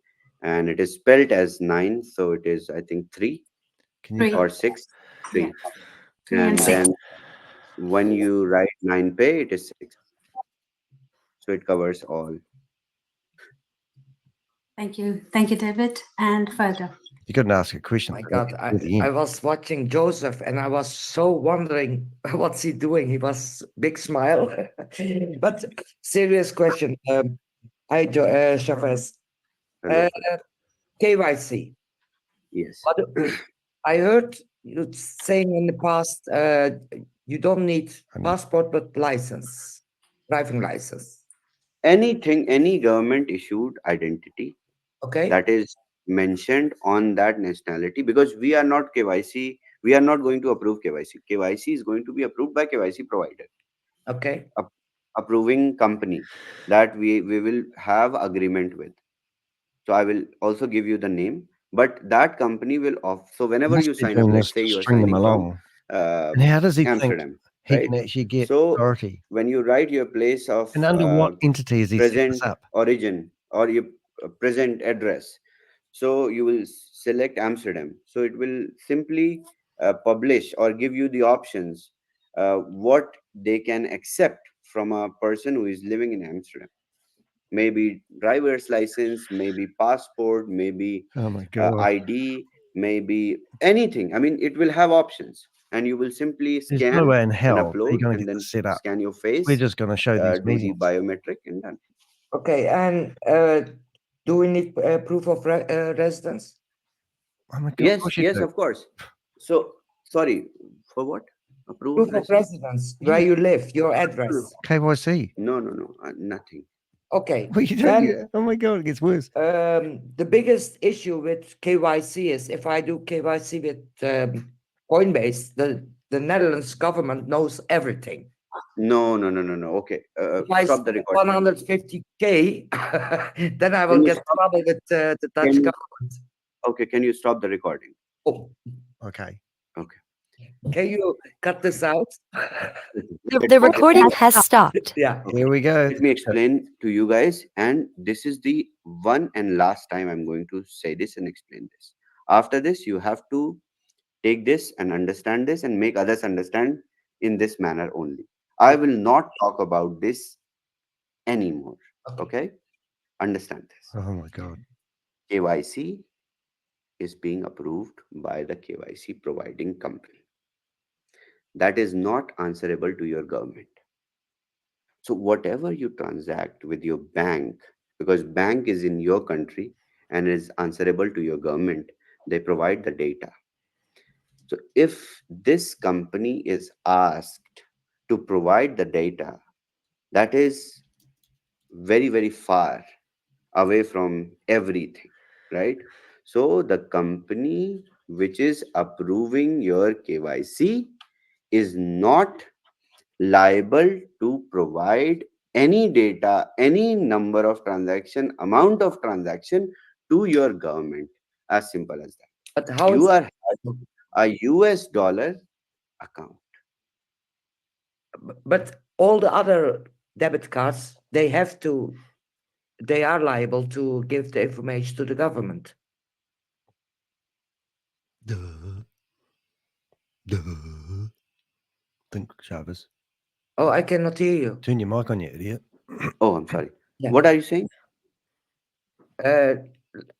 Speaker 1: and it is spelled as 9. So it is, I think, 3
Speaker 2: Can you?
Speaker 3: Three.
Speaker 1: or 6. 3.
Speaker 3: Yeah. 3 and
Speaker 1: And
Speaker 3: 6.
Speaker 1: then when you write 9pay, it is 6. So it covers all.
Speaker 3: Thank you. Thank you, David. And further.
Speaker 2: You couldn't ask a question.
Speaker 10: My
Speaker 2: so
Speaker 10: God,
Speaker 2: that's good in.
Speaker 10: I was watching Joseph and I was so wondering what's he doing. He was big smile. But serious question. Hi, Chavez.
Speaker 1: Hello.
Speaker 10: KYC.
Speaker 1: Yes.
Speaker 10: What, I heard you saying in the past, you don't need passport but license, driving license.
Speaker 1: Anything, any government issued identity
Speaker 10: Okay.
Speaker 1: that is mentioned on that nationality, because we are not KYC, we are not going to approve KYC. KYC is going to be approved by KYC provider,
Speaker 10: Okay.
Speaker 1: approving company that we will have agreement with. So I will also give you the name, but that company will off. So whenever
Speaker 2: Must
Speaker 1: you
Speaker 2: be
Speaker 1: sign up,
Speaker 2: doing
Speaker 1: let's
Speaker 2: this
Speaker 1: say
Speaker 2: to
Speaker 1: you are
Speaker 2: string them
Speaker 1: signing from
Speaker 2: along. And how does he think
Speaker 1: Amsterdam,
Speaker 2: he
Speaker 1: right?
Speaker 2: can actually get
Speaker 1: So
Speaker 2: authority?
Speaker 1: when you write your place of
Speaker 2: And under what entity is he set
Speaker 1: present
Speaker 2: this up?
Speaker 1: origin or your present address, so you will select Amsterdam. So it will simply publish or give you the options what they can accept from a person who is living in Amsterdam. Maybe driver's license, maybe passport, maybe
Speaker 2: Oh my god!
Speaker 1: ID, maybe anything. I mean, it will have options, and you will simply
Speaker 2: There's no
Speaker 1: scan
Speaker 2: way in
Speaker 1: and
Speaker 2: hell are you
Speaker 1: upload,
Speaker 2: going to
Speaker 1: and
Speaker 2: get
Speaker 1: then
Speaker 2: this set up.
Speaker 1: scan your
Speaker 2: We're
Speaker 1: face,
Speaker 2: just going to show these
Speaker 1: do the
Speaker 2: meetings.
Speaker 1: biometric, and done.
Speaker 10: Okay. And Do we need proof of residence?
Speaker 2: Oh my God,
Speaker 1: Yes,
Speaker 2: of course you
Speaker 1: yes,
Speaker 2: do.
Speaker 1: of course. So, sorry, for what? Approve
Speaker 10: Proof of
Speaker 1: residence?
Speaker 10: residence, where you live, your address.
Speaker 2: KYC.
Speaker 1: No, nothing.
Speaker 10: Okay.
Speaker 2: Well, you don't.
Speaker 10: Then
Speaker 2: Oh my God, it gets worse.
Speaker 10: the biggest issue with KYC is if I do KYC with Coinbase, the Netherlands government knows everything.
Speaker 1: No. Okay,
Speaker 10: If I
Speaker 1: stop the
Speaker 10: spend
Speaker 1: recording.
Speaker 10: 150K, then I will
Speaker 1: Can you
Speaker 10: get
Speaker 1: stop-
Speaker 10: trouble with the Dutch
Speaker 1: can you-
Speaker 10: government.
Speaker 1: Okay, can you stop the recording?
Speaker 10: Oh,
Speaker 2: Okay.
Speaker 10: can you cut this out?
Speaker 12: The recording has stopped.
Speaker 10: Yeah.
Speaker 2: Here we go.
Speaker 1: Let me explain to you guys, and this is the one and last time I'm going to say this and explain this. After this, you have to take this and understand this and make others understand in this manner only. I will not talk about this anymore. Okay? Understand this.
Speaker 2: Oh my God.
Speaker 1: KYC is being approved by the KYC providing company. That is not answerable to your government. So whatever you transact with your bank, because bank is in your country and is answerable to your government, they provide the data. So if this company is asked to provide the data, that is very, very far away from everything, right? So the company which is approving your KYC is not liable to provide any data, any number of transaction, amount of transaction to your government. As simple as that.
Speaker 10: But how
Speaker 1: You
Speaker 10: is
Speaker 1: are having a US dollar account.
Speaker 10: but all the other debit cards, they are liable to give the information to the government.
Speaker 2: Duh. Duh. Think, Chavez.
Speaker 10: Oh, I cannot hear you.
Speaker 2: Turn your mic on, you idiot.
Speaker 1: Oh, I'm sorry.
Speaker 10: Yeah.
Speaker 1: What are you saying?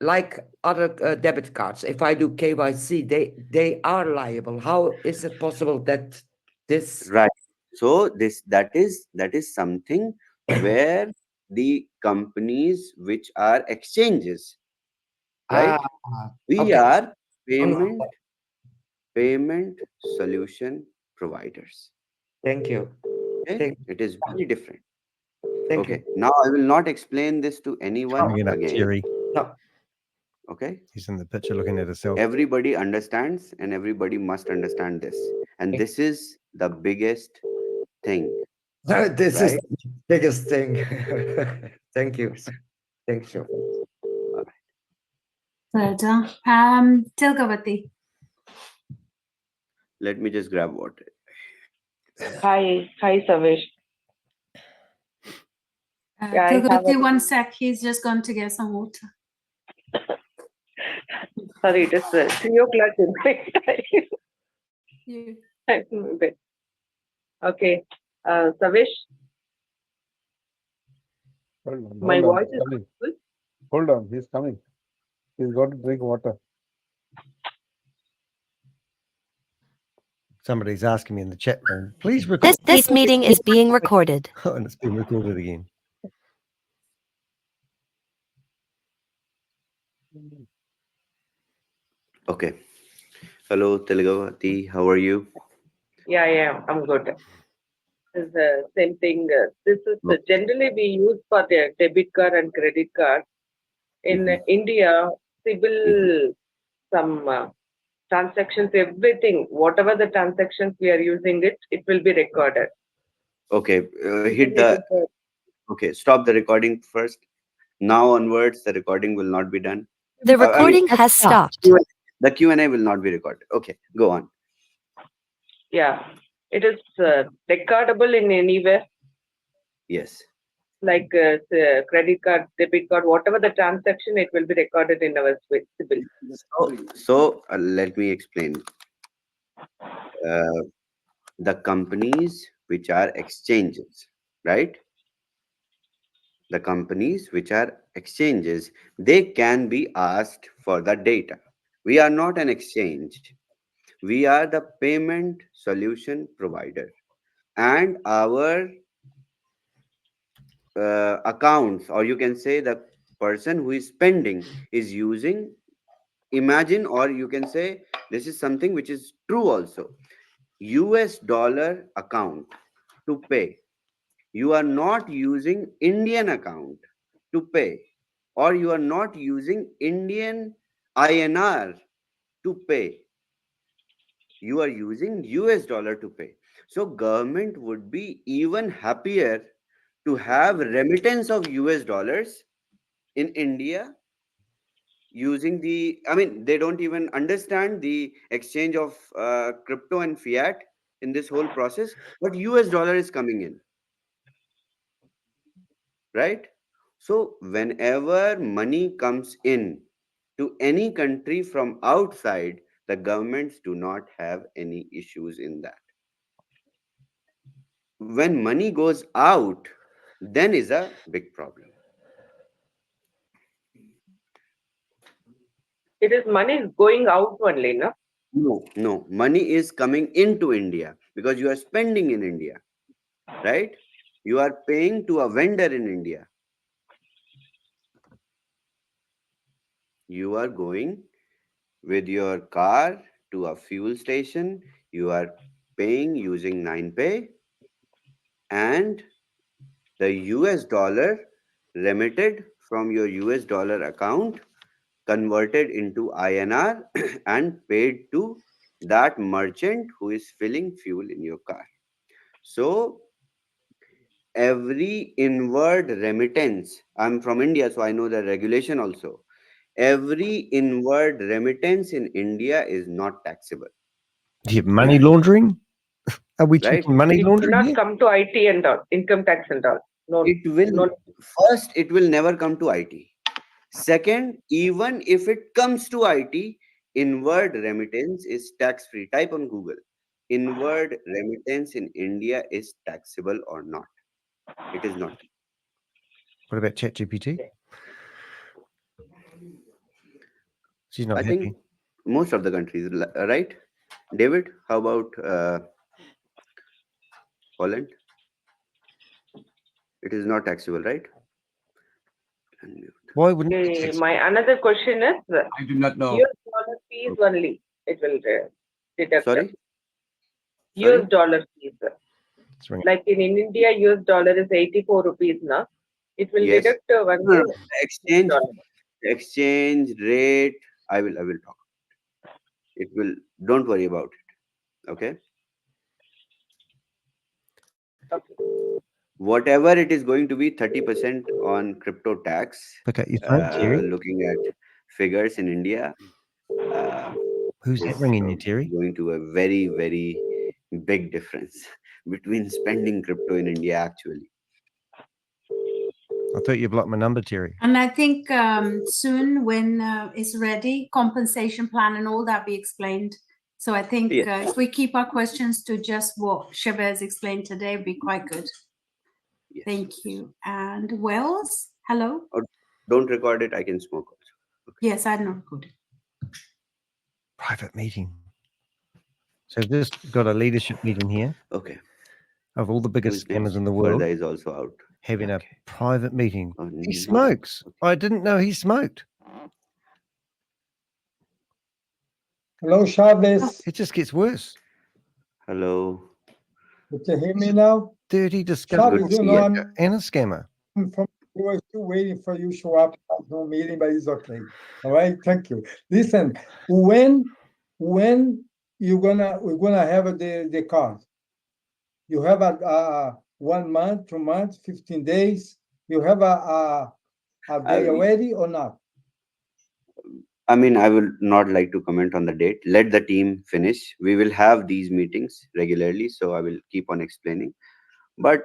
Speaker 10: Like other debit cards, if I do KYC, they are liable. How is it possible that this?
Speaker 1: Right. So that is something where the companies which are exchanges, right? We
Speaker 10: okay.
Speaker 1: are payment solution providers.
Speaker 10: Thank you.
Speaker 1: Okay? It is very different.
Speaker 10: Thank
Speaker 1: Okay. Now I will not explain this to anyone
Speaker 2: Bring it up,
Speaker 1: again.
Speaker 2: Jerry.
Speaker 10: No.
Speaker 1: Okay.
Speaker 2: He's in the picture looking at himself.
Speaker 1: Everybody understands and everybody must understand this. And this is the biggest thing.
Speaker 10: This is
Speaker 1: Right?
Speaker 10: the biggest thing. Thank you. Thank you.
Speaker 3: Good. Tilgavati.
Speaker 1: Let me just grab water.
Speaker 13: Hi, Savish. Yeah, I have
Speaker 3: Tilgavati,
Speaker 13: a-
Speaker 3: 1 sec. He's just gone to get some water.
Speaker 13: Sorry, it is 3 o'clock in my time.
Speaker 3: You.
Speaker 13: I'm in bed. Okay, Savish, my voice is
Speaker 14: coming.
Speaker 13: good.
Speaker 14: Hold on, he's coming. He's got to drink water.
Speaker 2: Somebody's asking me in the chat room, please record.
Speaker 12: This meeting is being recorded.
Speaker 2: Oh, and it's being recorded again.
Speaker 1: Okay. Hello, Tilgavati. How are you?
Speaker 13: Yeah, I'm good. It's the same thing. This is generally we use for the debit card and credit card. In India, CIBIL, some transactions, everything, whatever the transactions we are using it will be recorded.
Speaker 1: Okay. Hit the. Okay. Stop the recording first. Now onwards, the recording will not be done.
Speaker 12: The recording has stopped.
Speaker 1: The Q&A will not be recorded. Okay. Go on.
Speaker 13: Yeah, it is recordable in anywhere.
Speaker 1: Yes.
Speaker 13: Like credit card, debit card, whatever the transaction, it will be recorded in our CIBIL.
Speaker 1: So let me explain. The companies which are exchanges, right? The companies which are exchanges, they can be asked for the data. We are not an exchange. We are the payment solution provider. And our accounts, or you can say the person who is spending is using, imagine, or you can say this is something which is true also, US dollar account to pay. You are not using Indian account to pay, or you are not using Indian INR to pay. You are using US dollar to pay. So government would be even happier to have remittance of US dollars in India using the, I mean, they don't even understand the exchange of crypto and fiat in this whole process, but US dollar is coming in, right? So whenever money comes in to any country from outside, the governments do not have any issues in that. When money goes out, then is a big problem.
Speaker 13: It is money is going out only, no?
Speaker 1: No, money is coming into India because you are spending in India, right? You are paying to a vendor in India. You are going with your car to a fuel station, you are paying using 9Pay, and the US dollar remitted from your US dollar account converted into INR and paid to that merchant who is filling fuel in your car. So every inward remittance, I'm from India, so I know the regulation also. Every inward remittance in India is not taxable.
Speaker 2: Do you have money laundering? Are we
Speaker 1: Right.
Speaker 2: talking money
Speaker 13: It
Speaker 2: laundering
Speaker 13: cannot
Speaker 2: here?
Speaker 13: come to IT and all, income tax and all. No,
Speaker 1: It will
Speaker 13: no.
Speaker 1: first, it will never come to IT. Second, even if it comes to IT, inward remittance is tax free. Type on Google. Inward remittance in India is taxable or not? It is not.
Speaker 2: What about ChatGPT? She's not
Speaker 1: I
Speaker 2: happy.
Speaker 1: think most of the countries, right? David, how about Holland? It is not taxable, right?
Speaker 2: Why wouldn't
Speaker 13: Okay, my another question is
Speaker 9: I do not know.
Speaker 13: US dollar fees only. It will deduct.
Speaker 1: Sorry?
Speaker 13: US dollar fees.
Speaker 2: ringing.
Speaker 13: Like in India, US dollar is 84 rupees now. It will
Speaker 1: Yes.
Speaker 13: deduct one
Speaker 1: No,
Speaker 13: day.
Speaker 1: exchange rate. I will talk. It will. Don't worry about it. Okay. Whatever it is going to be, 30% on crypto tax.
Speaker 2: Pick up your phone, Terry.
Speaker 1: Looking at figures in India.
Speaker 2: Who's that
Speaker 1: is,
Speaker 2: ringing you, Terry?
Speaker 1: Going to a very, very big difference between spending crypto in India actually.
Speaker 2: I thought you blocked my number, Terry.
Speaker 3: And I think soon, when it's ready, compensation plan and all that be explained. So I think
Speaker 1: Yes.
Speaker 3: if we keep our questions to just what Shabazz explained today, it'd be quite good.
Speaker 1: Yes.
Speaker 3: Thank you. And Wells, hello.
Speaker 1: Or don't record it. I can smoke also.
Speaker 3: Yes, I know. Good.
Speaker 2: Private meeting. So we've just got a leadership meeting here.
Speaker 1: Okay.
Speaker 2: Of all the biggest scammers in the world.
Speaker 1: Further is also out.
Speaker 2: Having a private meeting.
Speaker 1: Oh,
Speaker 2: He
Speaker 1: no.
Speaker 2: smokes. I didn't know he smoked.
Speaker 14: Hello, Chavez.
Speaker 2: It just gets worse.
Speaker 1: Hello.
Speaker 14: You can hear me now?
Speaker 2: Dirty, disgusting
Speaker 14: Chavez, you know, I'm
Speaker 2: and a scammer.
Speaker 14: from, we were still waiting for you to show up at the meeting, but it's okay. All right, thank you. Listen, when we're gonna have the card? You have a 1 month, 2 months, 15 days. You have a day already or not?
Speaker 1: I mean, I will not like to comment on the date. Let the team finish. We will have these meetings regularly, so I will keep on explaining. But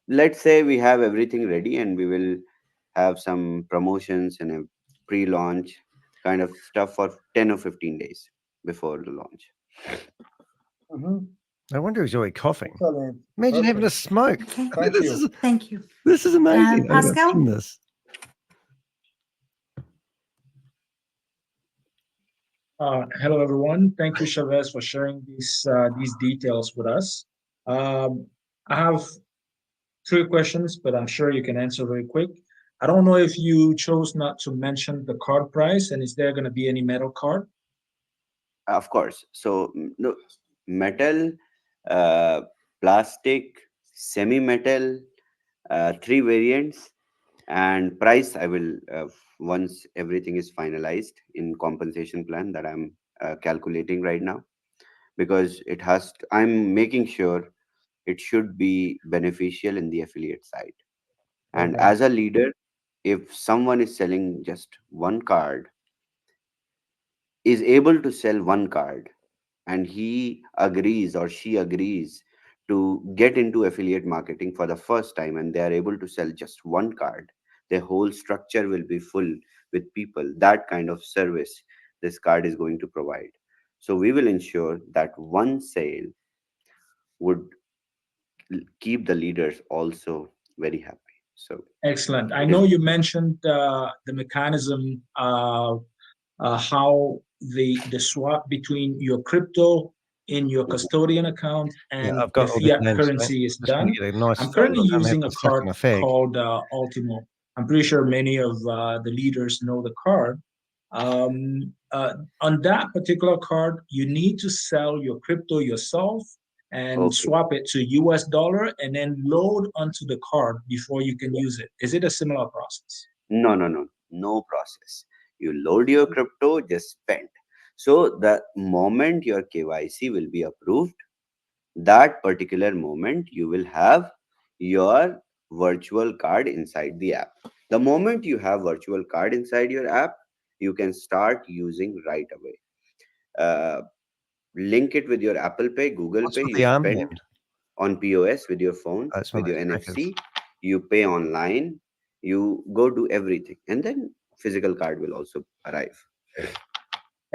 Speaker 1: let's say we have everything ready and we will have some promotions and a pre-launch kind of stuff for 10 or 15 days before the launch.
Speaker 2: I wonder he's already coughing.
Speaker 14: Excellent.
Speaker 2: Imagine having a
Speaker 14: Okay.
Speaker 2: smoke.
Speaker 3: Okay.
Speaker 14: Thank you.
Speaker 3: Thank you.
Speaker 2: This is amazing. I've never
Speaker 3: Pascal?
Speaker 2: seen this.
Speaker 15: Hello, everyone. Thank you, Chavez, for sharing these details with us. I have 3 questions, but I'm sure you can answer very quick. I don't know if you chose not to mention the card price, and is there going to be any metal card?
Speaker 1: Of course. So no, metal, plastic, semi-metal, 3 variants, and price I will once everything is finalized in compensation plan that I'm calculating right now, because I'm making sure it should be beneficial in the affiliate side. And
Speaker 15: Okay.
Speaker 1: as a leader, if someone is selling just one card, is able to sell one card, and he agrees or she agrees to get into affiliate marketing for the first time, and they are able to sell just one card, their whole structure will be full with people. That kind of service this card is going to provide. So we will ensure that one sale would keep the leaders also very happy. So
Speaker 15: Excellent. I
Speaker 1: it
Speaker 15: know
Speaker 1: is
Speaker 15: you mentioned the mechanism how the swap between your crypto in your custodian account
Speaker 2: Yeah,
Speaker 15: and
Speaker 2: I've
Speaker 15: the
Speaker 2: got all the
Speaker 15: fiat
Speaker 2: names for it.
Speaker 15: currency is
Speaker 2: Just want
Speaker 15: done.
Speaker 2: to get a nice
Speaker 15: I'm
Speaker 2: photo.
Speaker 15: currently
Speaker 2: I'm gonna have
Speaker 15: using
Speaker 2: to
Speaker 15: a
Speaker 2: suck on
Speaker 15: card
Speaker 2: a fig.
Speaker 15: called Ultimo. I'm pretty sure many of the leaders know the card. On that particular card, you need to sell your crypto yourself and
Speaker 1: okay.
Speaker 15: swap it to US dollar and then load onto the card before you can use it. Is it a similar process?
Speaker 1: No process. You load your crypto, just spend. So the moment your KYC will be approved, that particular moment you will have your virtual card inside the app. The moment you have virtual card inside your app, you can start using right away. Link it with your Apple Pay, Google
Speaker 2: What's
Speaker 1: Pay.
Speaker 2: with
Speaker 1: You
Speaker 2: the
Speaker 1: spend
Speaker 2: armband?
Speaker 1: on POS with your phone,
Speaker 2: Oh, it's one
Speaker 1: with
Speaker 2: of
Speaker 1: your
Speaker 2: those crackers.
Speaker 1: NFC. You pay online. You go do everything, and then physical card will also arrive.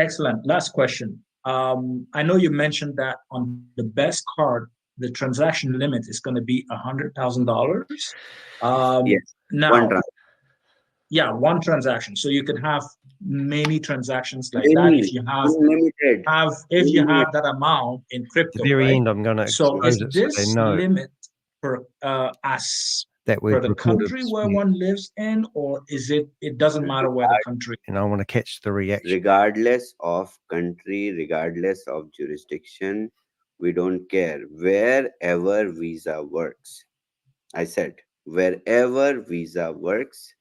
Speaker 15: Excellent. Last question. I know you mentioned that on the best card, the transaction limit is going to be $100,000.
Speaker 1: Yes, one
Speaker 15: Now,
Speaker 1: transaction.
Speaker 15: yeah, one transaction. So you can have many transactions like that if
Speaker 1: Many,
Speaker 15: you
Speaker 1: unlimited, unlimited.
Speaker 15: that amount in
Speaker 2: At
Speaker 15: crypto,
Speaker 2: the very
Speaker 15: right?
Speaker 2: end, I'm going to
Speaker 15: So
Speaker 2: expose
Speaker 15: is
Speaker 2: it so they
Speaker 15: this
Speaker 2: know
Speaker 15: limit per as
Speaker 2: that
Speaker 15: per
Speaker 2: we've
Speaker 15: the
Speaker 2: recorded
Speaker 15: country
Speaker 2: this
Speaker 15: where
Speaker 2: video,
Speaker 15: one lives in, or is it doesn't matter where the country?
Speaker 2: and I want to catch the reaction.
Speaker 1: Regardless of country, regardless of jurisdiction, we don't care. Wherever Visa works, I said, wherever Visa works,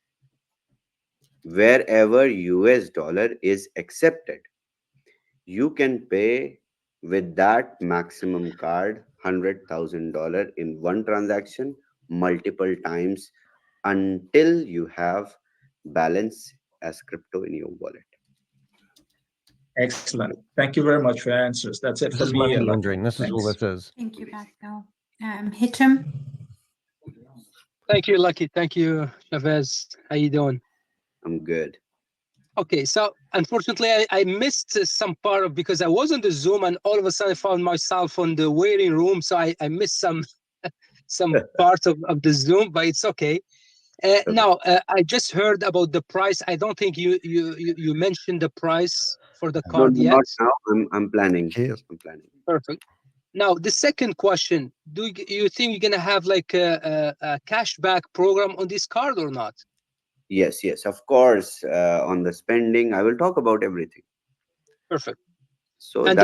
Speaker 1: wherever US dollar is accepted, you can pay with that maximum card $100,000 in one transaction multiple times until you have balance as crypto in your wallet.
Speaker 15: Excellent. Thank you very much for your answers. That's it
Speaker 2: This
Speaker 15: for
Speaker 2: is
Speaker 15: me.
Speaker 2: money
Speaker 15: Lucky.
Speaker 2: laundering. This is all
Speaker 15: Thanks.
Speaker 2: this is.
Speaker 3: Thank you, Pascal. Hitcham.
Speaker 6: Thank you, Lucky. Thank you, Chavez. How you doing?
Speaker 1: I'm good.
Speaker 6: Okay, so unfortunately, I missed some part of because I was on the Zoom and all of a sudden I found myself on the waiting room. So I missed some parts of the Zoom, but it's okay. Now, I just heard about the price. I don't think you mentioned the price for the
Speaker 1: No,
Speaker 6: card yet.
Speaker 1: not now. I'm planning.
Speaker 2: Cheers.
Speaker 1: I'm planning.
Speaker 6: Perfect. Now, the second question, do you think you're going to have like a cashback program on this card or not?
Speaker 1: Yes, of course. On the spending, I will talk about everything.
Speaker 6: Perfect.
Speaker 1: So
Speaker 6: And the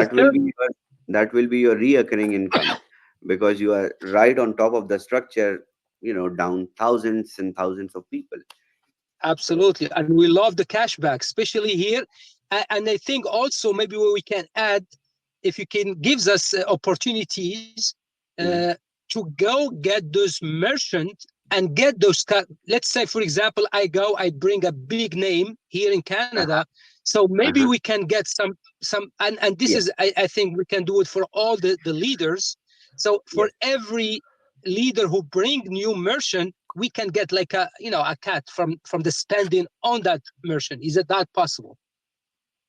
Speaker 1: that will be your reoccurring income, because you are right on top of the structure. Down thousands and thousands of people.
Speaker 6: Absolutely. And we love the cashback, especially here. And I think also maybe what we can add, if you can gives us opportunities to go get those merchants and get those, let's say, for example, I bring a big name here in Canada. So maybe we can get some, and this is, I think we can do it for all the leaders. So for every leader who bring new merchant, we can get like a cut from the spending on that merchant. Is it that possible?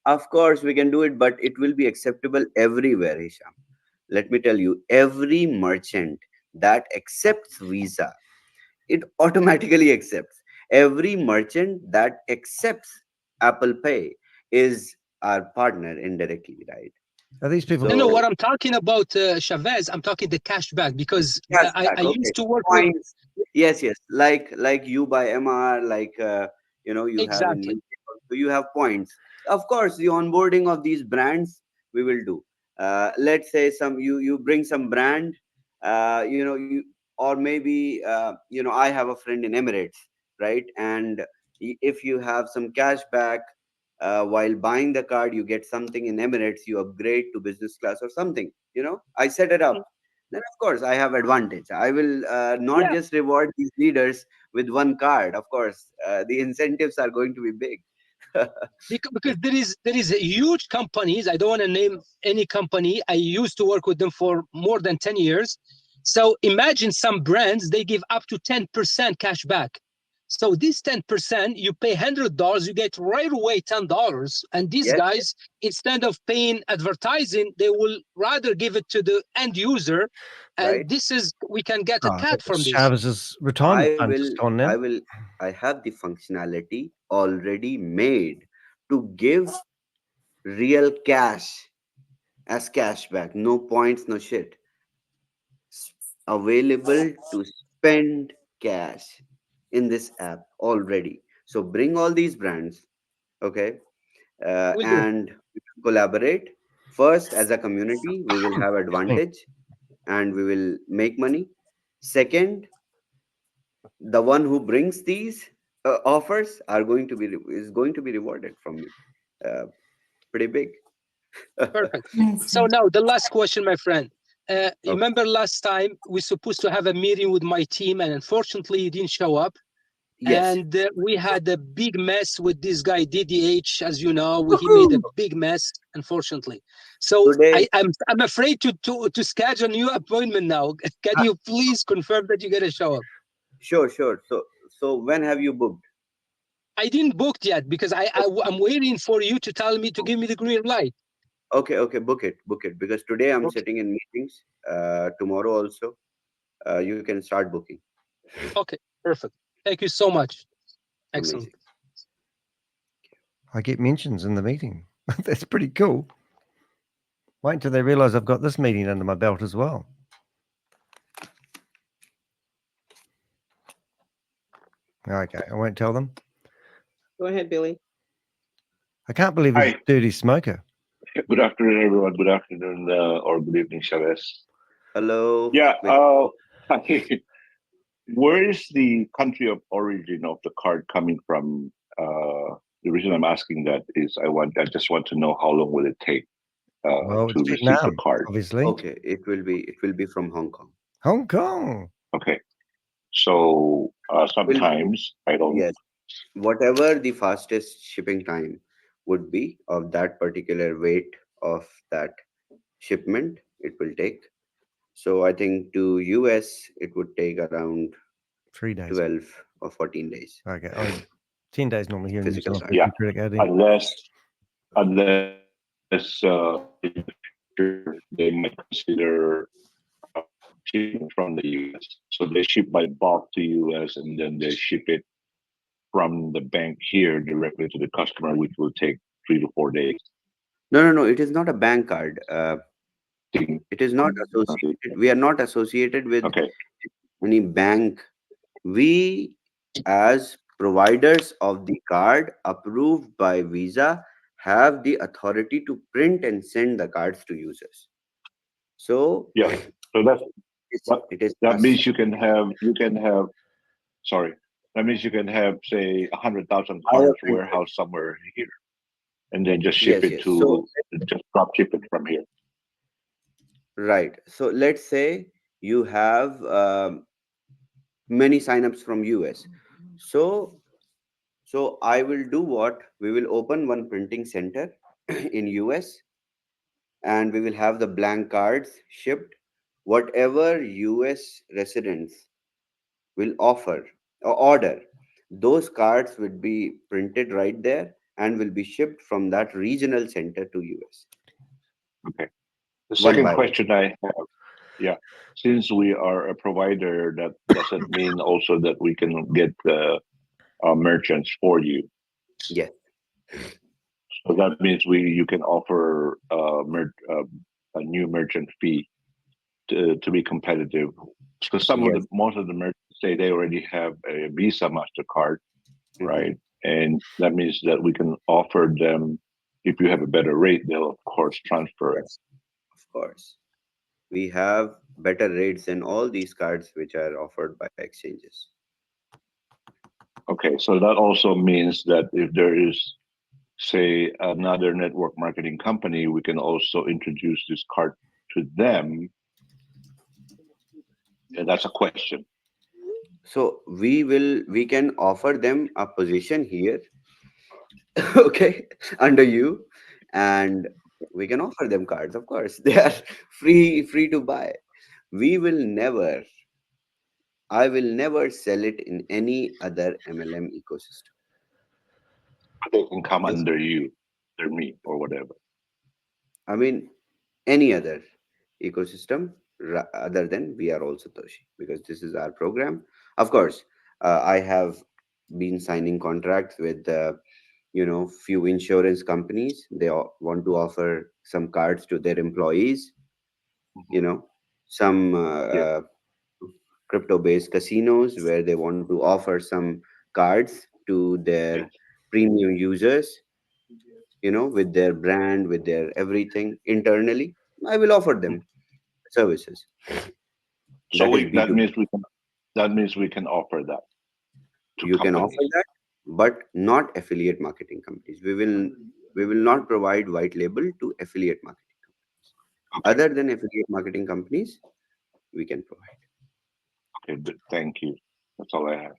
Speaker 1: Of course we can do it, but it will be acceptable everywhere, Hisham. Let me tell you, every merchant that accepts Visa, it automatically accepts. Every merchant that accepts Apple Pay is our partner indirectly, right?
Speaker 2: Are these people?
Speaker 6: No, what I'm talking about, Chavez, I'm talking the cashback, because I used to work
Speaker 1: points. Yes, yes. Like you buy MR, like you have in
Speaker 6: Exactly.
Speaker 1: UK, so you have points. Of course, the onboarding of these brands we will do. Let's say you bring some brand, you or maybe I have a friend in Emirates, right? And if you have some cash back while buying the card, you get something in Emirates, you upgrade to business class or something. I set it up. Then of course I have advantage. I will not
Speaker 6: Yeah,
Speaker 1: just reward these leaders with one card. Of course, the incentives are going to be big.
Speaker 6: because there is a huge companies. I don't want to name any company. I used to work with them for more than 10 years. So imagine some brands, they give up to 10% cash back. So this 10%, you pay $100, you get right away $10. And these
Speaker 1: Yes,
Speaker 6: guys, instead of paying advertising, they will rather give it to the end user.
Speaker 1: right.
Speaker 6: And this is, we can get a
Speaker 2: Oh,
Speaker 6: cut from this.
Speaker 2: Chavez's retirement
Speaker 1: I
Speaker 2: fund
Speaker 1: will,
Speaker 2: just gone
Speaker 1: I
Speaker 2: now.
Speaker 1: will, I have the functionality already made to give real cash as cashback. No points, no shit. Available to spend cash in this app already. So bring all these brands, okay,
Speaker 6: Will do.
Speaker 1: and we will collaborate. First, as a community, we will have advantage and we will make money. Second, the one who brings these offers are going to be is going to be rewarded from me. Uh, Pretty big.
Speaker 6: Perfect.
Speaker 3: Nice.
Speaker 6: So now the last question, my friend.
Speaker 1: Okay.
Speaker 6: Remember last time we supposed to have a meeting with my team, and unfortunately you didn't show up.
Speaker 1: Yes.
Speaker 6: And we had a big mess with this guy DDH, as you know. He made a big mess, unfortunately. So
Speaker 1: Today,
Speaker 6: I'm afraid to schedule a new appointment now. Can you please confirm that you're gonna show up?
Speaker 1: sure, sure. So when have you booked?
Speaker 6: I didn't book yet because I'm waiting for you to tell me to give me the green light.
Speaker 1: Okay, book it. Because today I'm
Speaker 6: Okay.
Speaker 1: sitting in meetings. Tomorrow also, you can start booking.
Speaker 6: Okay, perfect. Thank you so much. Excellent.
Speaker 1: Amazing.
Speaker 2: I get mentions in the meeting. That's pretty cool. Wait until they realize I've got this meeting under my belt as well. Okay, I won't tell them.
Speaker 16: Go ahead, Billy.
Speaker 2: I can't believe he's
Speaker 17: Hi.
Speaker 2: a dirty smoker.
Speaker 17: Good afternoon, everyone. Good afternoon, or good evening, Chavez.
Speaker 1: Hello.
Speaker 17: Yeah. Where is the country of origin of the card coming from? The reason I'm asking that is I just want to know how long will it take
Speaker 2: Well,
Speaker 17: to
Speaker 2: it's
Speaker 17: receive the
Speaker 2: Vietnam,
Speaker 17: card.
Speaker 2: obviously.
Speaker 1: Okay, it will be from Hong Kong.
Speaker 2: Hong Kong.
Speaker 17: Okay. So sometimes I don't.
Speaker 1: Yes. Whatever the fastest shipping time would be of that particular weight of that shipment, it will take. So I think to US it would take around
Speaker 2: 3 days.
Speaker 1: 12 or 14 days.
Speaker 2: Okay. 10 days normally here in New
Speaker 1: Physical
Speaker 2: Zealand.
Speaker 1: time.
Speaker 17: Yeah.
Speaker 2: Credit card in.
Speaker 17: Unless they might consider shipping from the US. So they ship by bulk to US and then they ship it from the bank here directly to the customer, which will take 3 to 4 days.
Speaker 1: No. It is not a bank card. It is not associated. We are not associated with any bank. We, as providers of the card approved by Visa, have the authority to print and send the cards to users. So
Speaker 17: yeah, so that's
Speaker 1: it is
Speaker 17: that
Speaker 1: us.
Speaker 17: means you can have sorry, that means you can have say 100,000 cards warehouse somewhere here, and then just ship
Speaker 1: Yes,
Speaker 17: it
Speaker 1: yes.
Speaker 17: to
Speaker 1: So
Speaker 17: just drop ship it from here.
Speaker 1: right. So let's say you have many signups from US. So I will do what? We will open one printing center in US and we will have the blank cards shipped. Whatever US residents will offer or order, those cards would be printed right there and will be shipped from that regional center to US.
Speaker 17: Okay. The
Speaker 1: One
Speaker 17: second
Speaker 1: by
Speaker 17: question I have, yeah, since we are a provider, that doesn't mean also that we can get merchants for you.
Speaker 1: Yes.
Speaker 17: So that means you can offer a new merchant fee to be competitive, because most of the merchants say they already have a Visa MasterCard, right? And that means that we can offer them, if you have a better rate, they'll of course transfer it.
Speaker 1: Yes, of course. We have better rates than all these cards which are offered by exchanges.
Speaker 17: Okay, so that also means that if there is, say, another network marketing company, we can also introduce this card to them. And that's a question.
Speaker 1: So we can offer them a position here, okay, under you, and we can offer them cards. Of course, they are free to buy. We will never, I will never sell it in any other MLM ecosystem.
Speaker 17: They can come
Speaker 1: Yes.
Speaker 17: under you, under me, or whatever.
Speaker 1: I mean, any other ecosystem other than We Are All Satoshi, because this is our program. Of course, I have been signing contracts with few insurance companies. They want to offer some cards to their employees. Some crypto-based casinos where they want to offer some cards to their premium users, with their brand, with their everything internally. I will offer them services.
Speaker 17: So
Speaker 1: That is
Speaker 17: that
Speaker 1: B2B.
Speaker 17: means we can offer that to
Speaker 1: You can offer
Speaker 17: companies.
Speaker 1: that, but not affiliate marketing companies. We will not provide white label to affiliate marketing companies. Other than affiliate marketing companies, we can provide.
Speaker 17: Okay, good. Thank you. That's all I have.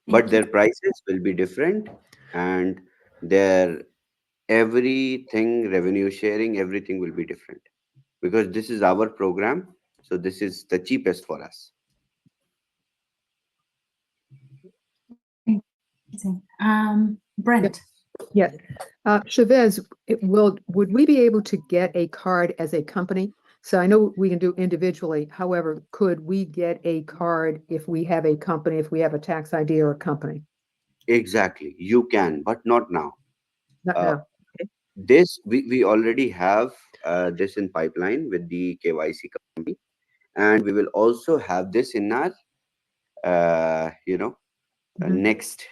Speaker 1: But their prices will be different, and their everything, revenue sharing, everything will be different, because this is our program. So this is the cheapest for us.
Speaker 3: Brent.
Speaker 11: Yes. Chavez, would we be able to get a card as a company? So I know we can do individually. However, could we get a card if we have a company, if we have a tax ID or a company?
Speaker 1: Exactly, you can, but not now.
Speaker 11: Not
Speaker 1: Uh,
Speaker 11: now.
Speaker 1: This we already have this in pipeline with the KYC company, and we will also have this in our
Speaker 11: Mhm.
Speaker 1: next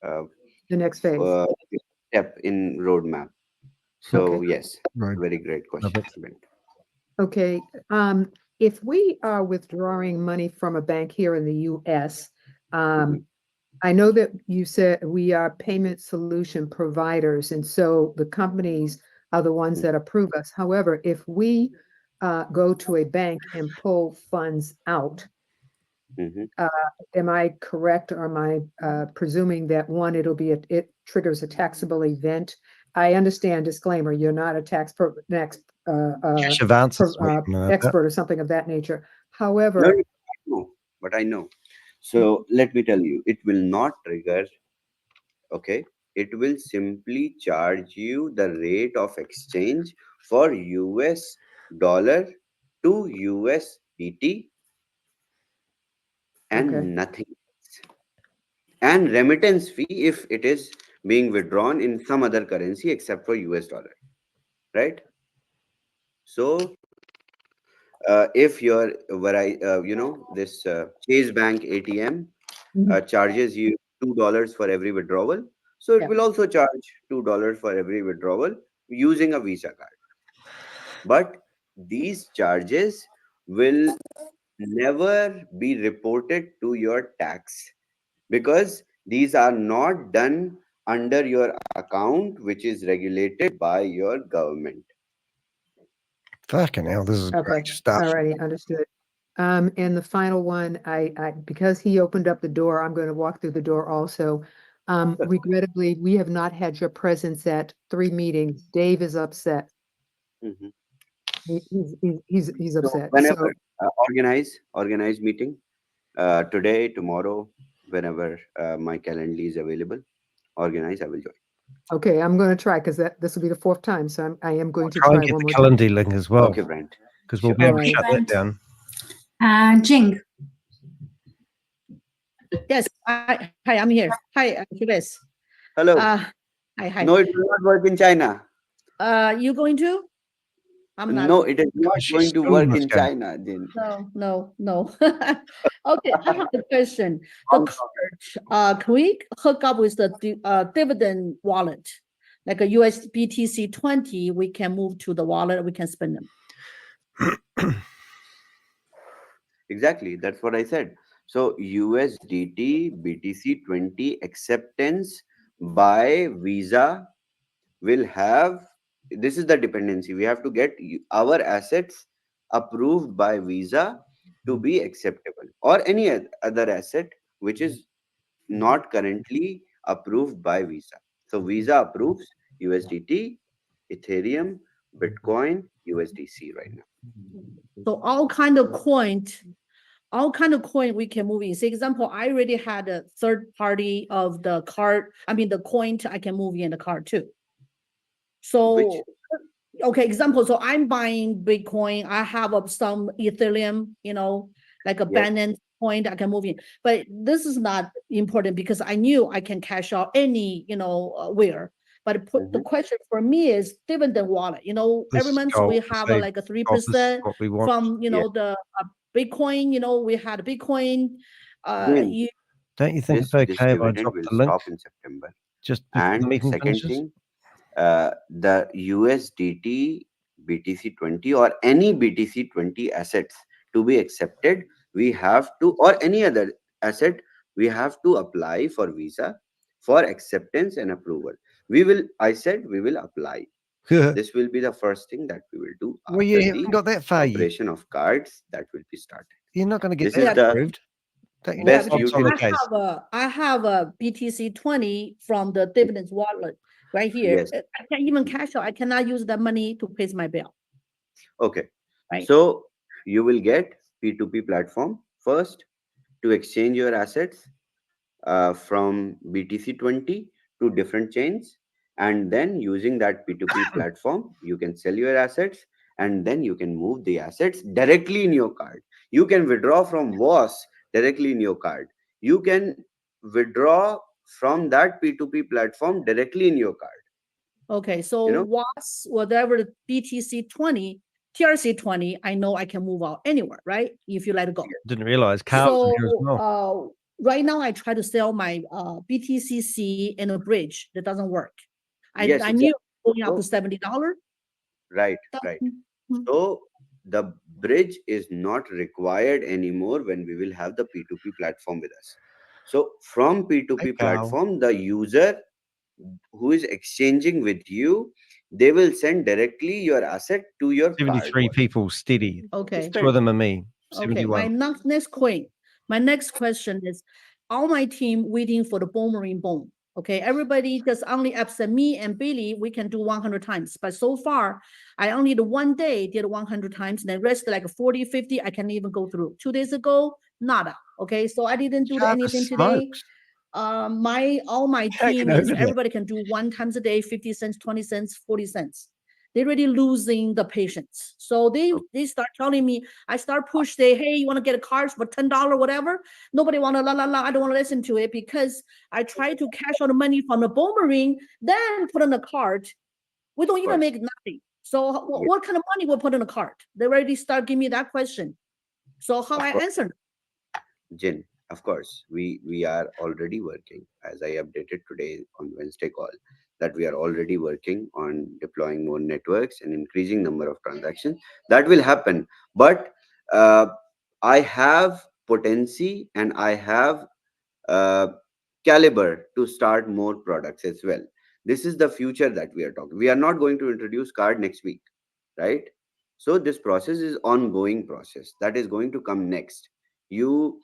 Speaker 11: The next phase.
Speaker 1: step in roadmap. So
Speaker 11: Okay.
Speaker 1: yes,
Speaker 2: Right.
Speaker 1: very great question, Brent.
Speaker 11: Okay. If we are withdrawing money from a bank here in the US, I know that you said we are payment solution providers, and so the companies are the ones that approve us. However, if we go to a bank and pull funds out, am I correct, or am I presuming that one, it triggers a taxable event? I understand, disclaimer, you're not a tax
Speaker 2: Cash advances, what you know about.
Speaker 11: expert or something of that nature.
Speaker 1: No,
Speaker 11: However,
Speaker 1: but I know. So let me tell you, it will not trigger. Okay, it will simply charge you the rate of exchange for US dollar to USDT and
Speaker 11: Okay.
Speaker 1: nothing else. And remittance fee if it is being withdrawn in some other currency except for US dollar, right? So if your this Chase Bank ATM charges you $2 for every withdrawal, so it will also charge $2 for every withdrawal using a Visa card. But these charges will never be reported to your tax, because these are not done under your account, which is regulated by your government.
Speaker 2: Fucking hell, this is
Speaker 11: okay,
Speaker 2: great stuff.
Speaker 11: alrighty, understood. And the final one, I because he opened up the door, I'm going to walk through the door also. Regrettably, we have not had your presence at 3 meetings. Dave is upset.
Speaker 1: Mhm.
Speaker 11: He's
Speaker 1: So
Speaker 11: upset.
Speaker 1: whenever organize meeting today, tomorrow, whenever my calendar is available, organize, I will join.
Speaker 11: Okay, I'm going to try, because this will be the 4th time, so I am going to
Speaker 2: Try and
Speaker 11: try
Speaker 2: get
Speaker 11: one
Speaker 2: the
Speaker 11: more time.
Speaker 2: calendar link as well.
Speaker 1: Okay, Brent.
Speaker 2: Because we'll
Speaker 1: Sure.
Speaker 2: be able to
Speaker 11: Alright.
Speaker 2: shut that down.
Speaker 3: Jing.
Speaker 18: Yes, hi, I'm here. Hi, Chavez.
Speaker 1: Hello.
Speaker 18: Hi.
Speaker 1: No, it will not work in China.
Speaker 18: You going to? I'm not.
Speaker 1: No, it is not
Speaker 2: she's
Speaker 1: going to
Speaker 2: still
Speaker 1: work
Speaker 2: not
Speaker 1: in
Speaker 2: going.
Speaker 1: China, Jin.
Speaker 18: No. Okay, I have a question. The card, can we hook up with the dividend wallet? Like a USBTC 20, we can move to the wallet, we can spend them.
Speaker 1: Exactly, that's what I said. So USDT BTC 20 acceptance by Visa will have, this is the dependency. We have to get our assets approved by Visa to be acceptable, or any other asset which is not currently approved by Visa. So Visa approves USDT, Ethereum, Bitcoin, USDC right now.
Speaker 18: So all kind of coin we can move in. Say example, I already had a third party of the card. I mean the coin I can move in the card too. So okay, example. So I'm buying Bitcoin. I have some Ethereum, like a Binance coin I can move in. But this is not important because I knew I can cash out any, where. But the question for me is dividend wallet. Every
Speaker 2: This
Speaker 18: month
Speaker 2: goal
Speaker 18: we
Speaker 2: to
Speaker 18: have
Speaker 2: save
Speaker 18: like a
Speaker 2: offers
Speaker 18: 3%
Speaker 2: what we want.
Speaker 18: from the Bitcoin. We had Bitcoin.
Speaker 1: Jin,
Speaker 2: Don't you think
Speaker 1: this
Speaker 2: it's okay if I
Speaker 1: dividend
Speaker 2: drop
Speaker 1: will
Speaker 2: the link
Speaker 1: stop in September.
Speaker 2: just before the
Speaker 1: And
Speaker 2: meeting
Speaker 1: second
Speaker 2: finishes?
Speaker 1: thing, the USDT BTC 20 or any BTC 20 assets to be accepted, we have to, or any other asset, we have to apply for Visa for acceptance and approval. I said we will apply. This will be the first thing that we will do
Speaker 2: Well,
Speaker 1: after
Speaker 2: you haven't
Speaker 1: the
Speaker 2: got that far yet.
Speaker 1: operation of cards that will be started.
Speaker 2: You're not going to get
Speaker 1: This is
Speaker 2: that
Speaker 1: the
Speaker 2: approved. Don't you
Speaker 1: best
Speaker 2: know
Speaker 1: you
Speaker 2: what's on
Speaker 1: can.
Speaker 2: the case?
Speaker 18: I have a BTC 20 from the dividends wallet right here.
Speaker 1: Yes.
Speaker 18: I can't even cash out. I cannot use that money to pay my bill.
Speaker 1: Okay.
Speaker 18: Right.
Speaker 1: So you will get P2P platform first to exchange your assets from BTC 20 to different chains. And then using that P2P platform, you can sell your assets and then you can move the assets directly in your card. You can withdraw from WAS directly in your card. You can withdraw from that P2P platform directly in your card.
Speaker 18: Okay, so WAS, whatever the BTC 20, TRC 20, I know I can move out anywhere, right? If you let it go.
Speaker 2: Didn't realize Carl's in
Speaker 18: So
Speaker 2: here as well.
Speaker 18: right now I try to sell my BTCC in a bridge. That doesn't work.
Speaker 1: Yes,
Speaker 18: I knew
Speaker 1: exactly.
Speaker 18: going up to $70.
Speaker 1: Right. So the bridge is not required anymore when we will have the P2P platform with us. So from P2P platform, the user who is exchanging with you, they will send directly your asset to your card
Speaker 2: 73
Speaker 1: wallet.
Speaker 2: people steady.
Speaker 18: Okay.
Speaker 2: Two of them are me.
Speaker 18: Okay, my
Speaker 2: 71.
Speaker 18: next question is, all my team waiting for the boomerang boom. Okay, everybody just only upset me and Billy, we can do 100 times. But so far, I only did one day, did 100 times, and the rest like 40, 50, I can't even go through. 2 days ago, nada. Okay, so I didn't do anything today. All my team is everybody can do 1 times a day, 50 cents, 20 cents, 40 cents. They're already losing the patience. So they start telling me, I start push, say, hey, you want to get a card for $10, whatever? Nobody want to I don't want to listen to it because I try to cash out the money from the boomerang, then put on the card. We don't even make nothing. So what kind of money we'll put in a card? They already start giving me that question. So how I answer?
Speaker 1: Jin, of course, we are already working, as I updated today on Wednesday call, that we are already working on deploying more networks and increasing number of transactions. That will happen. But I have potency and I have caliber to start more products as well. This is the future that we are talking. We are not going to introduce card next week, right? So this process is ongoing process that is going to come next. You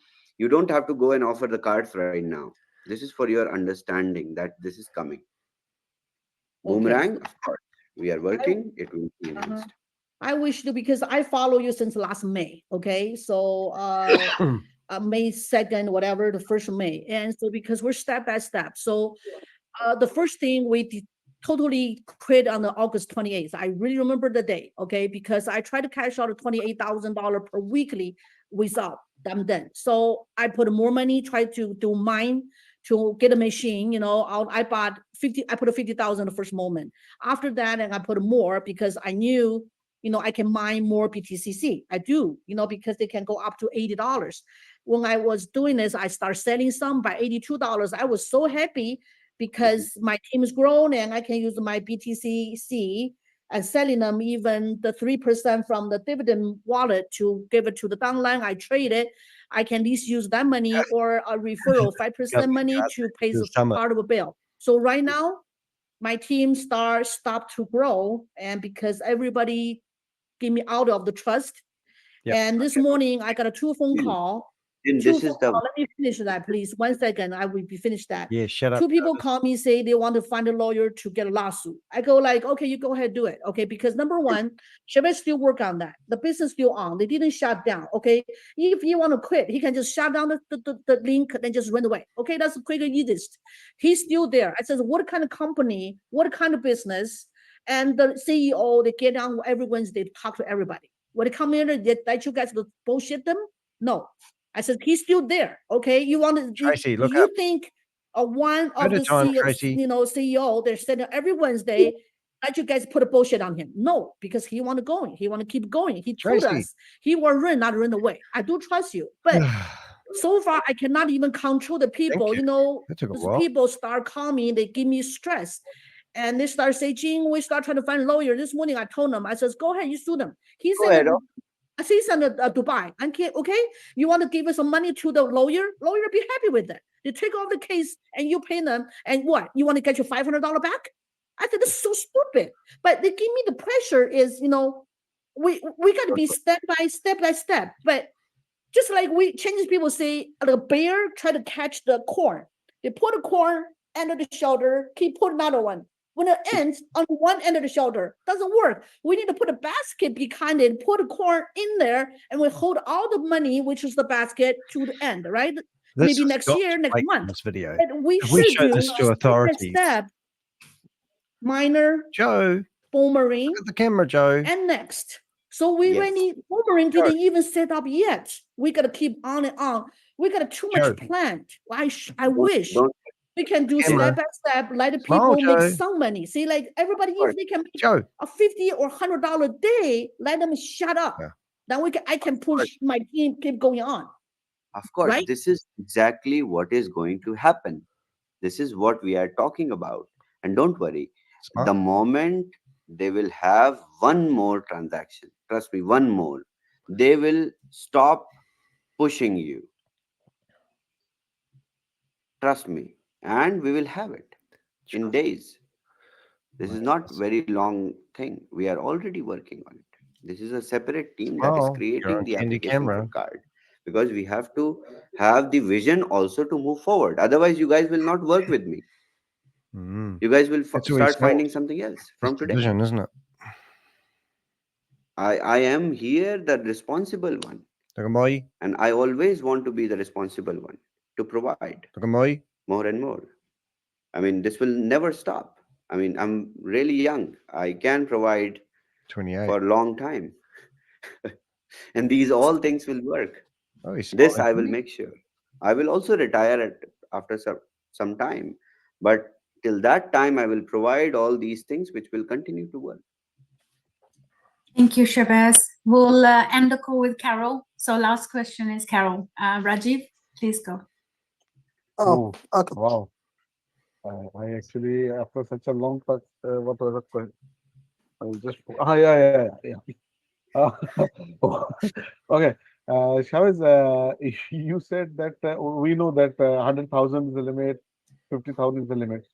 Speaker 1: don't have to go and offer the cards right now. This is for your understanding that this is coming. Boomerang, of course, we are working. It will be announced.
Speaker 18: I wish to, because I follow you since last May. Okay, so May 2nd, whatever, the 1st of May, and so because we're step by step. So the first thing we totally quit on the August 28th. I really remember the day. Okay, because I tried to cash out a $28,000 per weekly without them then. So I put more money, tried to do mine to get a machine. I bought 50. I put a 50,000 the first moment. After that, and I put more because I knew I can mine more BTCC. I do, because they can go up to $80. When I was doing this, I started selling some by $82. I was so happy because my team is grown and I can use my BTCC and selling them even the 3% from the dividend wallet to give it to the downline. I trade it. I can at least use that money or a referral 5% money to pay part of a bill. So right now, my team stopped to grow, and because everybody gave me out of the trust.
Speaker 2: Yep.
Speaker 18: And this morning I got a 2 phone call.
Speaker 1: This is the
Speaker 18: Let me finish that, please. 1 second, I will be finished that.
Speaker 2: Yeah, shut up.
Speaker 18: 2 people call me, say they want to find a lawyer to get a lawsuit. I go like, okay, you go ahead, do it. Okay, because number one, Chavez still work on that. The business still on. They didn't shut down. Okay, if you want to quit, he can just shut down the link and just run away. Okay, that's the quicker easiest. He's still there. I says, what kind of company? What kind of business? And the CEO, they get on every Wednesday to talk to everybody. When they come in, they let you guys to bullshit them? No. I said, he's still there. Okay. You want to,
Speaker 2: Tracy,
Speaker 18: do
Speaker 2: look
Speaker 18: you
Speaker 2: up.
Speaker 18: think one of
Speaker 2: At a
Speaker 18: the
Speaker 2: time,
Speaker 18: CEO,
Speaker 2: Tracy.
Speaker 18: CEO, they're sending every Wednesday, let you guys put a bullshit on him? No, because he want to go. He want to keep going. He told
Speaker 2: Tracy.
Speaker 18: us he will run, not run away. I do trust you. But so far, I cannot even control the people.
Speaker 2: you. That took a
Speaker 18: Those
Speaker 2: while.
Speaker 18: people start calling me, they give me stress. And they start saying, Jing, we start trying to find a lawyer. This morning, I told them, I says, go ahead, you sue them. He
Speaker 1: Go
Speaker 18: said,
Speaker 1: ahead,
Speaker 18: I see some Dubai. Okay, you want to give us some money to the lawyer? Lawyer be happy with it. They take off the case and you pay them. And what? You want to get your $500 back? I said, this is so stupid. But they give me the pressure is, we got to be step by step. But just like we Chinese people say, the bear try to catch the corn. They put a corn under the shoulder, keep putting another one. When it ends on one end of the shoulder, doesn't work. We need to put a basket behind it, put a corn in there, and we hold all the money, which is the basket, to the end, right? Maybe next year, next month.
Speaker 2: This video.
Speaker 18: But we
Speaker 2: If we
Speaker 18: should
Speaker 2: show
Speaker 18: do
Speaker 2: this to
Speaker 18: step by
Speaker 2: authorities.
Speaker 18: step, minor,
Speaker 2: Joe,
Speaker 18: boomerang,
Speaker 2: look at the camera, Joe.
Speaker 18: and next. So we
Speaker 1: Yes.
Speaker 18: really boomerang didn't even set up yet. We gotta keep on and on. We got too much
Speaker 2: Joe.
Speaker 18: planned. I wish
Speaker 1: don't
Speaker 18: we can do
Speaker 2: Camera.
Speaker 18: step by step, let the
Speaker 2: Smile,
Speaker 18: people make
Speaker 2: Joe.
Speaker 18: some money. See, like everybody, if they can make
Speaker 2: Joe.
Speaker 18: a $50 or $100 a day, let them shut up.
Speaker 2: Yeah.
Speaker 18: Then I can push my team, keep going on.
Speaker 1: Of course,
Speaker 18: Right?
Speaker 1: this is exactly what is going to happen. This is what we are talking about. And don't worry,
Speaker 2: Smart.
Speaker 1: the moment they will have one more transaction, trust me, one more, they will stop pushing you. Trust me. And we will have it in days. This is not very long thing. We are already working on it. This is a separate team that is
Speaker 2: Smile. You're
Speaker 1: creating
Speaker 2: on
Speaker 1: the
Speaker 2: Candy
Speaker 1: application for
Speaker 2: camera.
Speaker 1: card, because we have to have the vision also to move forward. Otherwise, you guys will not work with me.
Speaker 2: Mm.
Speaker 1: You guys will
Speaker 2: That's what he
Speaker 1: start finding
Speaker 2: said.
Speaker 1: something else from
Speaker 2: It's the
Speaker 1: today.
Speaker 2: vision, isn't it?
Speaker 1: I am here the responsible one,
Speaker 2: Look at moi.
Speaker 1: and I always want to be the responsible one to provide
Speaker 2: Look at moi.
Speaker 1: more and more. I mean, this will never stop. I mean, I'm really young. I can provide
Speaker 2: 28.
Speaker 1: for a long time. And these all things will work.
Speaker 2: Oh, he's
Speaker 1: This
Speaker 2: smiling.
Speaker 1: I will make sure. I will also retire after some time. But till that time, I will provide all these things which will continue to work.
Speaker 3: Thank you, Shabazz. We'll end the call with Carol. So last question is Carol. Rajiv, please go.
Speaker 19: Oh, okay. Wow. I actually, after such a long talk, what was the question? I just, yeah. Okay. Chavez, you said that we know that 100,000 is the limit, 50,000 is the limit.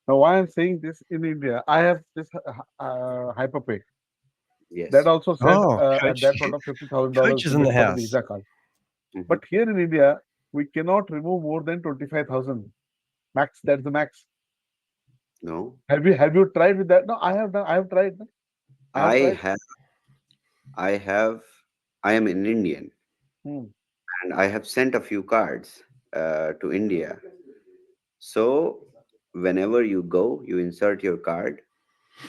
Speaker 19: Now, why I'm saying this in India, I have this Hyperpay.
Speaker 1: Yes.
Speaker 19: That also said at
Speaker 2: Coach.
Speaker 19: that point of $50,000
Speaker 2: Coach is in the
Speaker 19: for the
Speaker 2: house.
Speaker 19: Visa card.
Speaker 1: Mhm.
Speaker 19: But here in India, we cannot remove more than 25,000. Max, that's the max.
Speaker 1: No,
Speaker 19: Have you tried with that? No, I have done. I have tried.
Speaker 1: I am an Indian,
Speaker 19: Hmm.
Speaker 1: and I have sent a few cards to India. So whenever you go, you insert your card.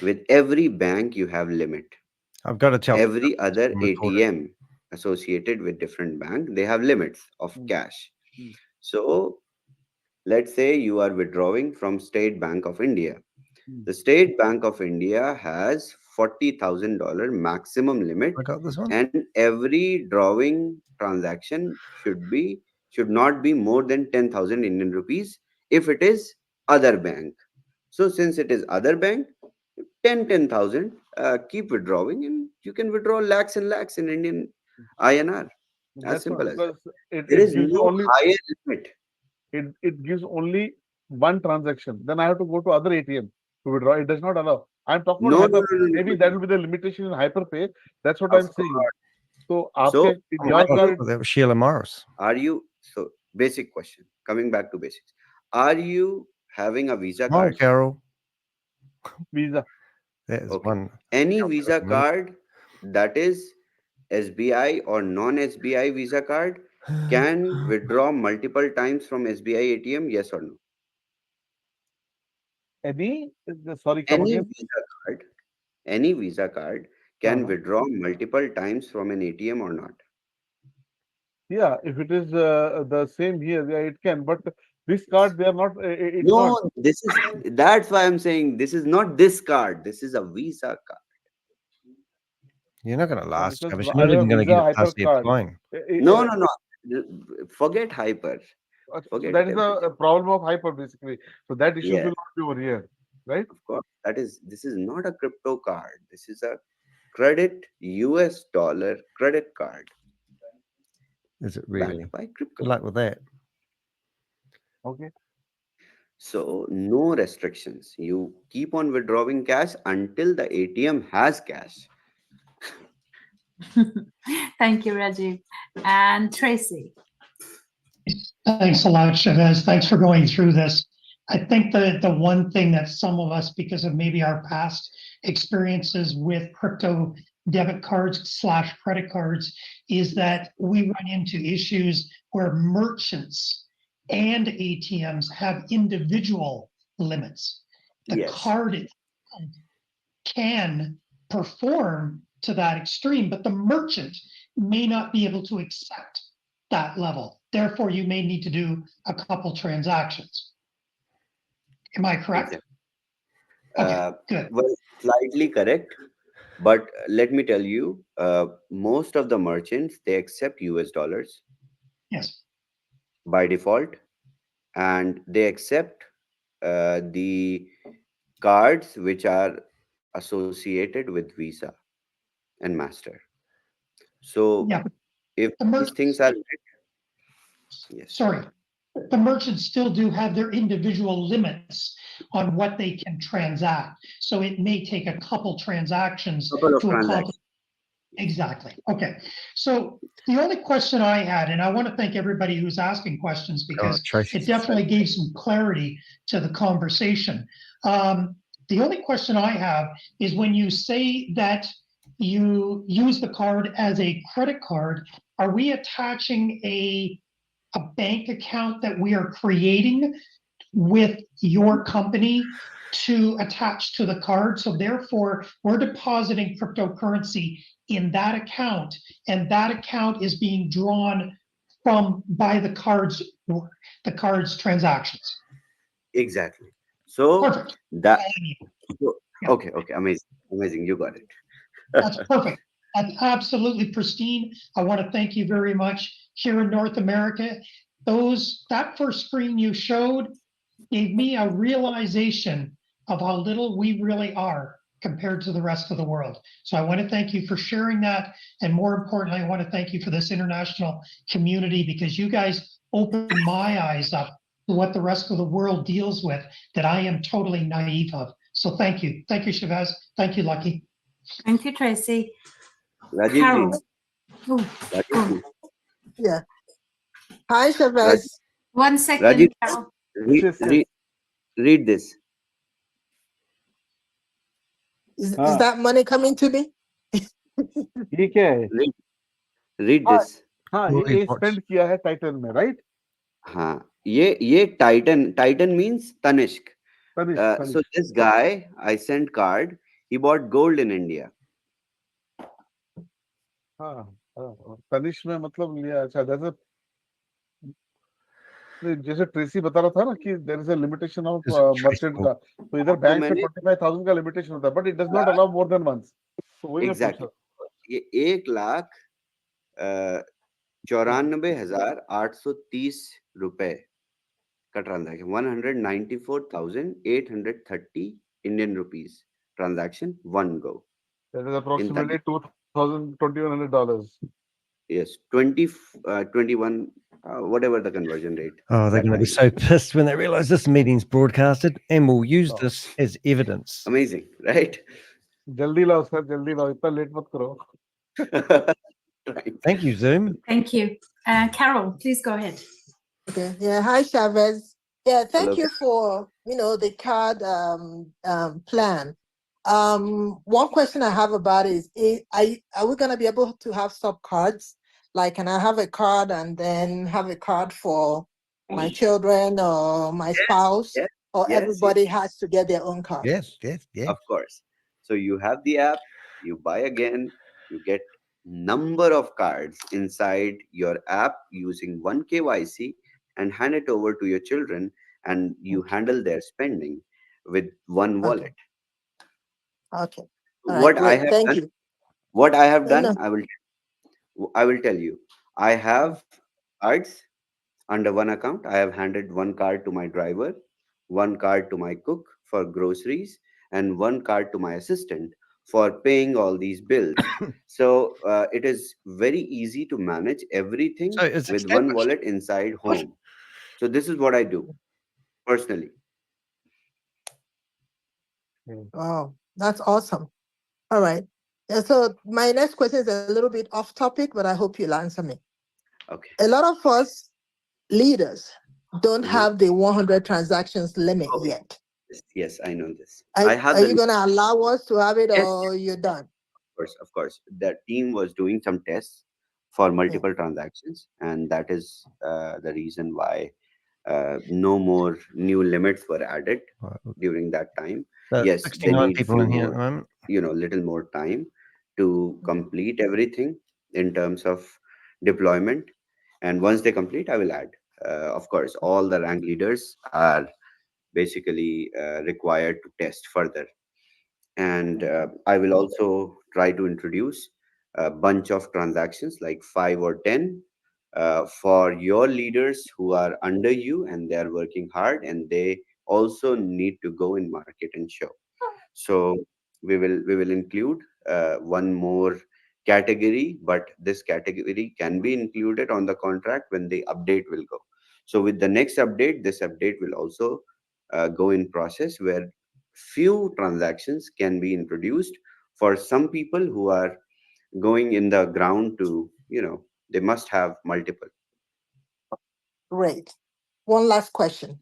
Speaker 1: With every bank, you have limit.
Speaker 2: I've got to tell
Speaker 1: Every other
Speaker 2: I'm recorded.
Speaker 1: ATM associated with different bank, they have limits of cash. So let's say you are withdrawing from State Bank of India. The State Bank of India has $40,000 maximum limit,
Speaker 2: I got this one.
Speaker 1: and every drawing transaction should not be more than 10,000 Indian rupees if it is other bank. So since it is other bank, 10,000, keep withdrawing, and you can withdraw lakhs and lakhs in Indian INR. As
Speaker 19: That's
Speaker 1: simple
Speaker 19: what,
Speaker 1: as
Speaker 19: because
Speaker 1: that.
Speaker 19: it,
Speaker 1: There
Speaker 19: it
Speaker 1: is
Speaker 19: gives you
Speaker 1: no
Speaker 19: only
Speaker 1: higher limit.
Speaker 19: it gives only one transaction. Then I have to go to other ATM to withdraw. It does not allow. I'm talking
Speaker 1: No,
Speaker 19: about
Speaker 1: no,
Speaker 19: hyperpay.
Speaker 1: no, no,
Speaker 19: Maybe
Speaker 1: no,
Speaker 19: that
Speaker 1: no.
Speaker 19: will be the limitation in hyperpay. That's what
Speaker 1: Of
Speaker 19: I'm saying.
Speaker 1: course.
Speaker 19: So,
Speaker 1: So,
Speaker 19: in
Speaker 2: Oh,
Speaker 19: your
Speaker 2: I
Speaker 19: card,
Speaker 2: thought that was Sheila Morris.
Speaker 1: are you, so basic question, coming back to basics. Are you having a Visa
Speaker 2: Hi,
Speaker 1: card?
Speaker 2: Carol.
Speaker 19: Visa.
Speaker 2: There's
Speaker 1: Okay.
Speaker 2: one.
Speaker 1: Any
Speaker 2: I've
Speaker 1: Visa
Speaker 2: got one.
Speaker 1: card that is SBI or non-SBI Visa card can withdraw multiple times from SBI ATM, yes or no?
Speaker 19: Sorry, come
Speaker 1: Any
Speaker 19: again.
Speaker 1: Visa card, any Visa card can
Speaker 19: Uh-huh.
Speaker 1: withdraw multiple times from an ATM or not?
Speaker 19: Yeah, if it is the same here, yeah, it can. But this card, they are not. It's not.
Speaker 1: No, that's why I'm saying this is not this card. This is a Visa card.
Speaker 2: You're not going to last,
Speaker 19: Because
Speaker 2: Travis.
Speaker 19: I
Speaker 2: You're not
Speaker 19: have a
Speaker 2: even going to
Speaker 19: Visa
Speaker 2: get it
Speaker 19: Hyper
Speaker 2: past the
Speaker 19: card.
Speaker 2: applying.
Speaker 1: No, no, no. Forget hyper.
Speaker 19: So
Speaker 1: Forget
Speaker 19: that is
Speaker 1: everything.
Speaker 19: a problem of hyper, basically. So that issue
Speaker 1: Yeah,
Speaker 19: will not be over here, right?
Speaker 1: of course. This is not a crypto card. This is a credit US dollar credit card
Speaker 2: Is it really?
Speaker 1: backed by
Speaker 2: Good
Speaker 1: crypto.
Speaker 2: luck with that.
Speaker 19: Okay.
Speaker 1: So no restrictions. You keep on withdrawing cash until the ATM has cash.
Speaker 3: Thank you, Rajiv. And Tracy.
Speaker 20: Thanks a lot, Chavez. Thanks for going through this. I think that the one thing that some of us, because of maybe our past experiences with crypto debit cards / credit cards, is that we run into issues where merchants and ATMs have individual limits. The
Speaker 1: Yes.
Speaker 20: card itself can perform to that extreme, but the merchant may not be able to accept that level. Therefore, you may need to do a couple transactions. Am I correct?
Speaker 1: Exactly.
Speaker 20: Okay, good.
Speaker 1: Well, slightly correct. But let me tell you, most of the merchants, they accept US dollars
Speaker 20: Yes.
Speaker 1: by default, and they accept the cards which are associated with Visa and Master. So
Speaker 20: Yeah.
Speaker 1: if
Speaker 20: The
Speaker 1: these
Speaker 20: merchants,
Speaker 1: things are yes,
Speaker 20: sorry, the merchants still do have their individual limits on what they can transact. So it may take a couple transactions
Speaker 1: couple of
Speaker 20: to accomplish.
Speaker 1: transactions.
Speaker 20: Exactly. Okay. So the only question I had, and I want to thank everybody who's asking questions because
Speaker 2: Tracy.
Speaker 20: it definitely gave some clarity to the conversation. The only question I have is when you say that you use the card as a credit card, are we attaching a bank account that we are creating with your company to attach to the card? So therefore, we're depositing cryptocurrency in that account, and that account is being drawn from by the card's transactions.
Speaker 1: Exactly. So
Speaker 20: Perfect.
Speaker 1: that
Speaker 20: Yeah.
Speaker 1: okay, amazing, you got it.
Speaker 20: That's perfect. That's absolutely pristine. I want to thank you very much. Here in North America, that first screen you showed gave me a realization of how little we really are compared to the rest of the world. So I want to thank you for sharing that. And more importantly, I want to thank you for this international community because you guys opened my eyes up to what the rest of the world deals with that I am totally naive of. So thank you. Thank you, Chavez. Thank you, Lucky.
Speaker 3: Thank you, Tracy.
Speaker 1: Rajiv
Speaker 3: Carol.
Speaker 1: ji.
Speaker 3: Oh,
Speaker 1: Rajiv ji.
Speaker 21: Yeah. Hi, Chavez.
Speaker 3: 1 second,
Speaker 1: Rajiv,
Speaker 3: Carol.
Speaker 1: read this.
Speaker 21: Is that money coming to me?
Speaker 19: ये क्या है?
Speaker 1: Read this.
Speaker 19: हाँ, ये spend किया है Titan में, right?
Speaker 1: हाँ, ये Titan means Tanishq. So this guy, I sent card. He bought gold in India.
Speaker 19: हाँ, Tanishq में मतलब लिया. अच्छा, that's a जैसे ट्रेसी बता रहा था ना कि there is a limitation of
Speaker 2: This is
Speaker 19: merchant
Speaker 2: Tracy.
Speaker 19: का, तो इधर
Speaker 1: तो
Speaker 19: बैंक पे
Speaker 1: मैंने
Speaker 19: 25,000 का लिमिटेशन होता है, but it does not allow more than once. तो वही मैं पूछ
Speaker 1: एग्जैक्टली
Speaker 19: रहा
Speaker 1: ये 1,94,830 रुपए का transaction 194,830 Indian rupees transaction one go
Speaker 19: that is
Speaker 1: in
Speaker 19: approximately
Speaker 1: 30
Speaker 19: $2,100.
Speaker 1: yes 21 whatever the conversion rate
Speaker 2: Oh, they're
Speaker 1: that
Speaker 2: going to be
Speaker 1: time.
Speaker 2: so pissed when they realize this meeting's broadcasted, and we'll use
Speaker 19: Oh.
Speaker 2: this as evidence.
Speaker 1: Amazing, right?
Speaker 19: जल्दी लाओ sir, जल्दी लाओ, इतना late मत करो.
Speaker 1: Right.
Speaker 2: Thank you, Zoom.
Speaker 3: Thank you. Carol, please go ahead.
Speaker 21: Okay. Yeah. Hi, Chavez. Yeah. Thank
Speaker 1: Hello.
Speaker 21: you for the card plan. One question I have about is are we gonna be able to have sub cards? Like, can I have a card and then have a card for my children or my spouse,
Speaker 1: Yes,
Speaker 21: or
Speaker 1: yes,
Speaker 21: everybody has to get their own card?
Speaker 2: Yes, yes, yes.
Speaker 1: of course. So you have the app, you buy again, you get number of cards inside your app using one KYC and hand it over to your children, and you handle their spending with one
Speaker 21: Okay.
Speaker 1: wallet.
Speaker 21: Okay. All right.
Speaker 1: What I
Speaker 21: Great.
Speaker 1: have
Speaker 21: Thank
Speaker 1: done,
Speaker 21: you.
Speaker 1: what I have done,
Speaker 21: No.
Speaker 1: I will tell you. I have cards under one account. I have handed one card to my driver, one card to my cook for groceries, and one card to my assistant for paying all these bills. So it is very easy to manage everything
Speaker 2: So it's
Speaker 1: with one
Speaker 2: established.
Speaker 1: wallet inside home. So this is what I do personally.
Speaker 21: Wow, that's awesome. All right. Yeah, so my next question is a little bit off topic, but I hope you'll answer me.
Speaker 1: Okay.
Speaker 21: A lot of us leaders don't
Speaker 1: Mhm.
Speaker 21: have the 100 transactions limit
Speaker 1: Oh,
Speaker 21: yet.
Speaker 1: yes, I know this.
Speaker 21: Are,
Speaker 1: I have
Speaker 21: are
Speaker 1: the
Speaker 21: you going to allow us to have it,
Speaker 1: yes,
Speaker 21: or you're done?
Speaker 1: of course. The team was doing some tests for multiple transactions, and that is the reason why no more new limits were added during that time. Yes, they
Speaker 2: 69
Speaker 1: need
Speaker 2: people
Speaker 1: few
Speaker 2: in here at the
Speaker 1: more,
Speaker 2: moment.
Speaker 1: little more time to complete everything in terms of deployment. And once they complete, I will add. Of course, all the rank leaders are basically required to test further. And I will also try to introduce a bunch of transactions like 5 or 10 for your leaders who are under you and they are working hard and they also need to go in market and show. So we will include one more category, but this category can be included on the contract when the update will go. So with the next update, this update will also go in process where few transactions can be introduced for some people who are going in the ground to, they must have multiple.
Speaker 21: Great. One last question.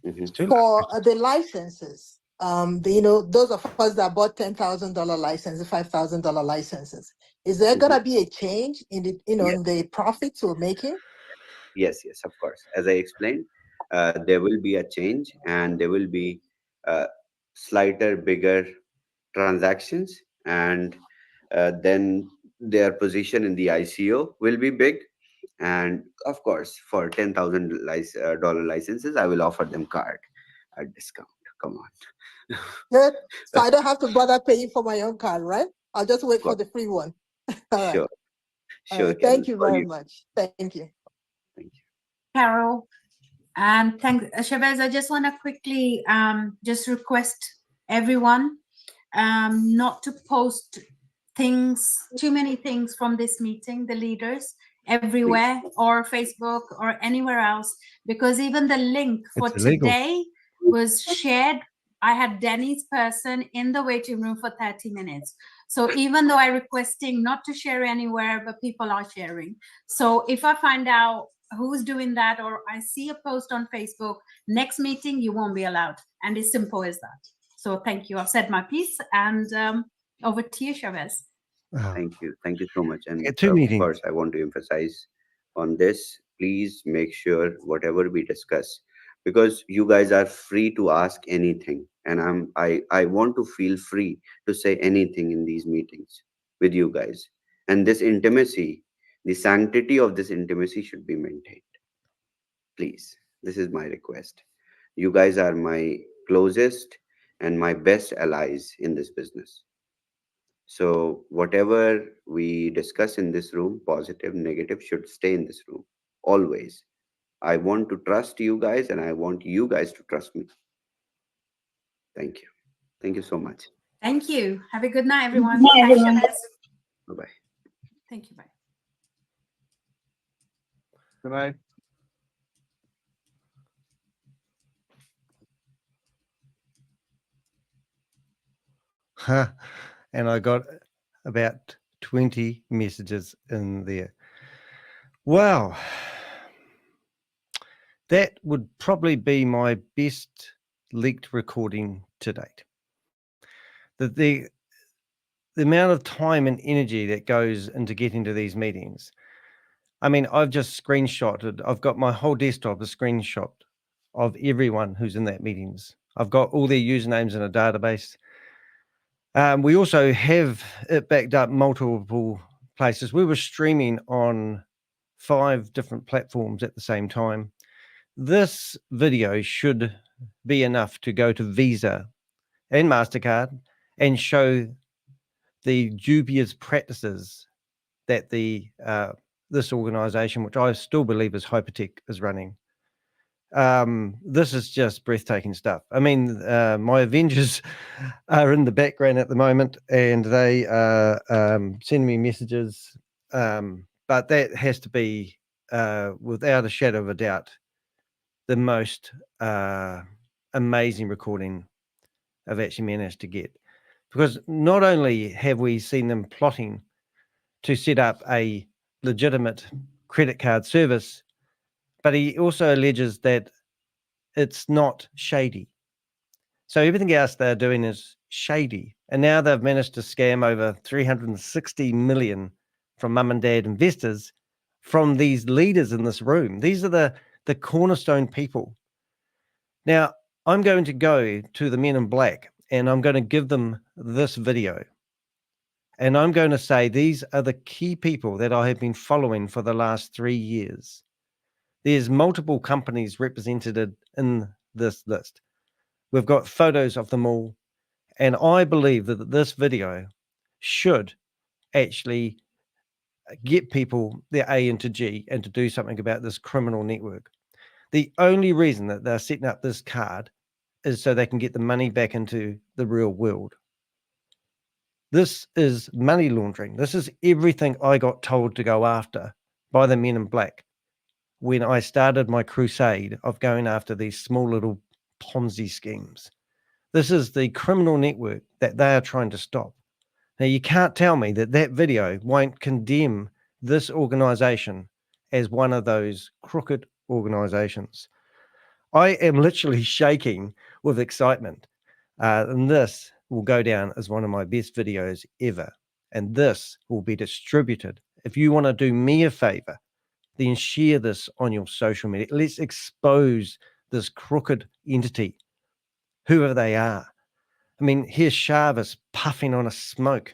Speaker 21: For the licenses, those of us that bought $10,000 licenses, $5,000 licenses, is there gonna be a change in the, in the profits we're making?
Speaker 1: Yes, of course. As I explained, there will be a change and there will be slighter, bigger transactions, and then their position in the ICO will be big. And of course, for $10,000 licenses, I will offer them card at discount. Come on.
Speaker 21: Good. So I don't have to bother paying for my own card, right? I'll just wait for
Speaker 1: course.
Speaker 21: the free one. All right.
Speaker 1: Sure.
Speaker 21: All
Speaker 1: Sure,
Speaker 21: right. Thank
Speaker 1: Karen,
Speaker 21: you
Speaker 1: for
Speaker 21: very
Speaker 1: you.
Speaker 21: much. Thank you.
Speaker 3: Carol, and thanks, Chavez. I just want to quickly just request everyone not to post too many things from this meeting, the leaders, everywhere, or Facebook or anywhere else, because even the link for
Speaker 2: It's illegal.
Speaker 3: today was shared. I had Danny's person in the waiting room for 30 minutes. So even though I'm requesting not to share anywhere, but people are sharing. So if I find out who's doing that, or I see a post on Facebook, next meeting, you won't be allowed. And it's simple as that. So thank you. I've said my piece, and over to you, Chavez.
Speaker 1: Thank you so much. And
Speaker 2: two
Speaker 1: of
Speaker 2: meetings.
Speaker 1: course, I want to emphasize on this. Please make sure whatever we discuss, because you guys are free to ask anything, and I want to feel free to say anything in these meetings with you guys. And this intimacy, the sanctity of this intimacy should be maintained. please, this is my request. You guys are my closest and my best allies in this business. So whatever we discuss in this room, positive, negative, should stay in this room always. I want to trust you guys and I want you guys to trust me. Thank you. Thank you so much.
Speaker 3: Thank you. Have a good night, everyone.
Speaker 1: Good night,
Speaker 3: Bye,
Speaker 1: everyone.
Speaker 3: Shabazz.
Speaker 1: Bye-bye.
Speaker 3: Thank you. Bye.
Speaker 19: Good night.
Speaker 2: And I got about 20 messages in there. Wow. That would probably be my best leaked recording to date. The amount of time and energy that goes into getting to these meetings. I mean, I've just screenshotted. I've got my whole desktop a screenshot of everyone who's in that meetings. I've got all their usernames in a database. We also have it backed up multiple places. We were streaming on 5 different platforms at the same time. This video should be enough to go to Visa and MasterCard and show the dubious practices that this organization, which I still believe is Hypertech, is running. This is just breathtaking stuff. I mean, my Avengers are in the background at the moment and they are sending me messages, but that has to be, without a shadow of a doubt, the most amazing recording I've actually managed to get. Because not only have we seen them plotting to set up a legitimate credit card service, but he also alleges that it's not shady. So everything else they're doing is shady. And now they've managed to scam over 360 million from mum and dad investors from these leaders in this room. These are the cornerstone people. Now, I'm going to go to the men in black and I'm going to give them this video. And I'm going to say these are the key people that I have been following for the last 3 years. There's multiple companies represented in this list. We've got photos of them all. And I believe that this video should actually get people their A into G and to do something about this criminal network. The only reason that they're setting up this card is so they can get the money back into the real world. This is money laundering. This is everything I got told to go after by the men in black when I started my crusade of going after these small little Ponzi schemes. This is the criminal network that they are trying to stop. Now, you can't tell me that that video won't condemn this organization as one of those crooked organizations. I am literally shaking with excitement. And this will go down as one of my best videos ever. And this will be distributed. If you want to do me a favor, then share this on your social media. Let's expose this crooked entity, whoever they are. I mean, here's Chavez puffing on a smoke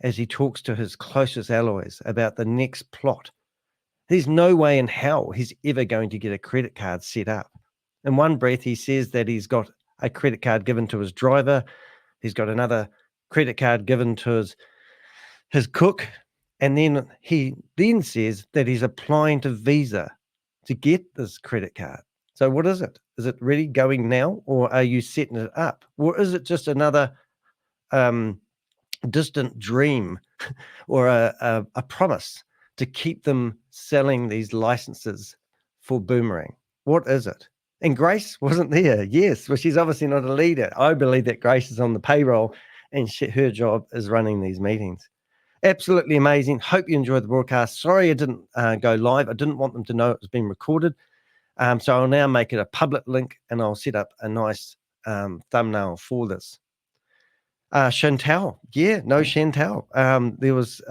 Speaker 2: as he talks to his closest allies about the next plot. There's no way in hell he's ever going to get a credit card set up. In one breath, he says that he's got a credit card given to his driver. He's got another credit card given to his cook. And then he then says that he's applying to Visa to get this credit card. So what is it? Is it really going now, or are you setting it up? Or is it just another distant dream or a promise to keep them selling these licenses for Boomerang? What is it? And Grace wasn't there. Yes, well, she's obviously not a leader. I believe that Grace is on the payroll and her job is running these meetings. Absolutely amazing. Hope you enjoyed the broadcast. Sorry I didn't go live. I didn't want them to know it was being recorded. So I'll now make it a public link and I'll set up a nice thumbnail for this. Chantal. Yeah, no Chantal. There was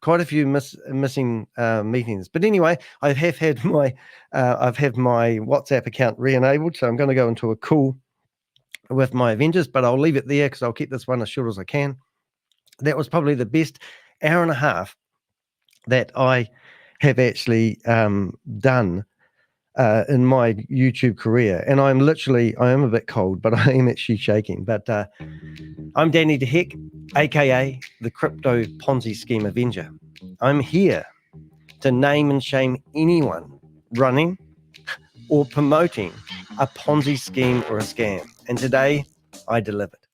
Speaker 2: quite a few missing meetings. But anyway, I have had my WhatsApp account re-enabled. So I'm going to go into a call with my Avengers, but I'll leave it there because I'll keep this one as short as I can. That was probably the best hour and a half that I have actually done in my YouTube career. And I am a bit cold, but I am actually shaking. But I'm Danny DeHick, aka the Crypto Ponzi Scheme Avenger. I'm here to name and shame anyone running or promoting a Ponzi scheme or a scam. And today I delivered.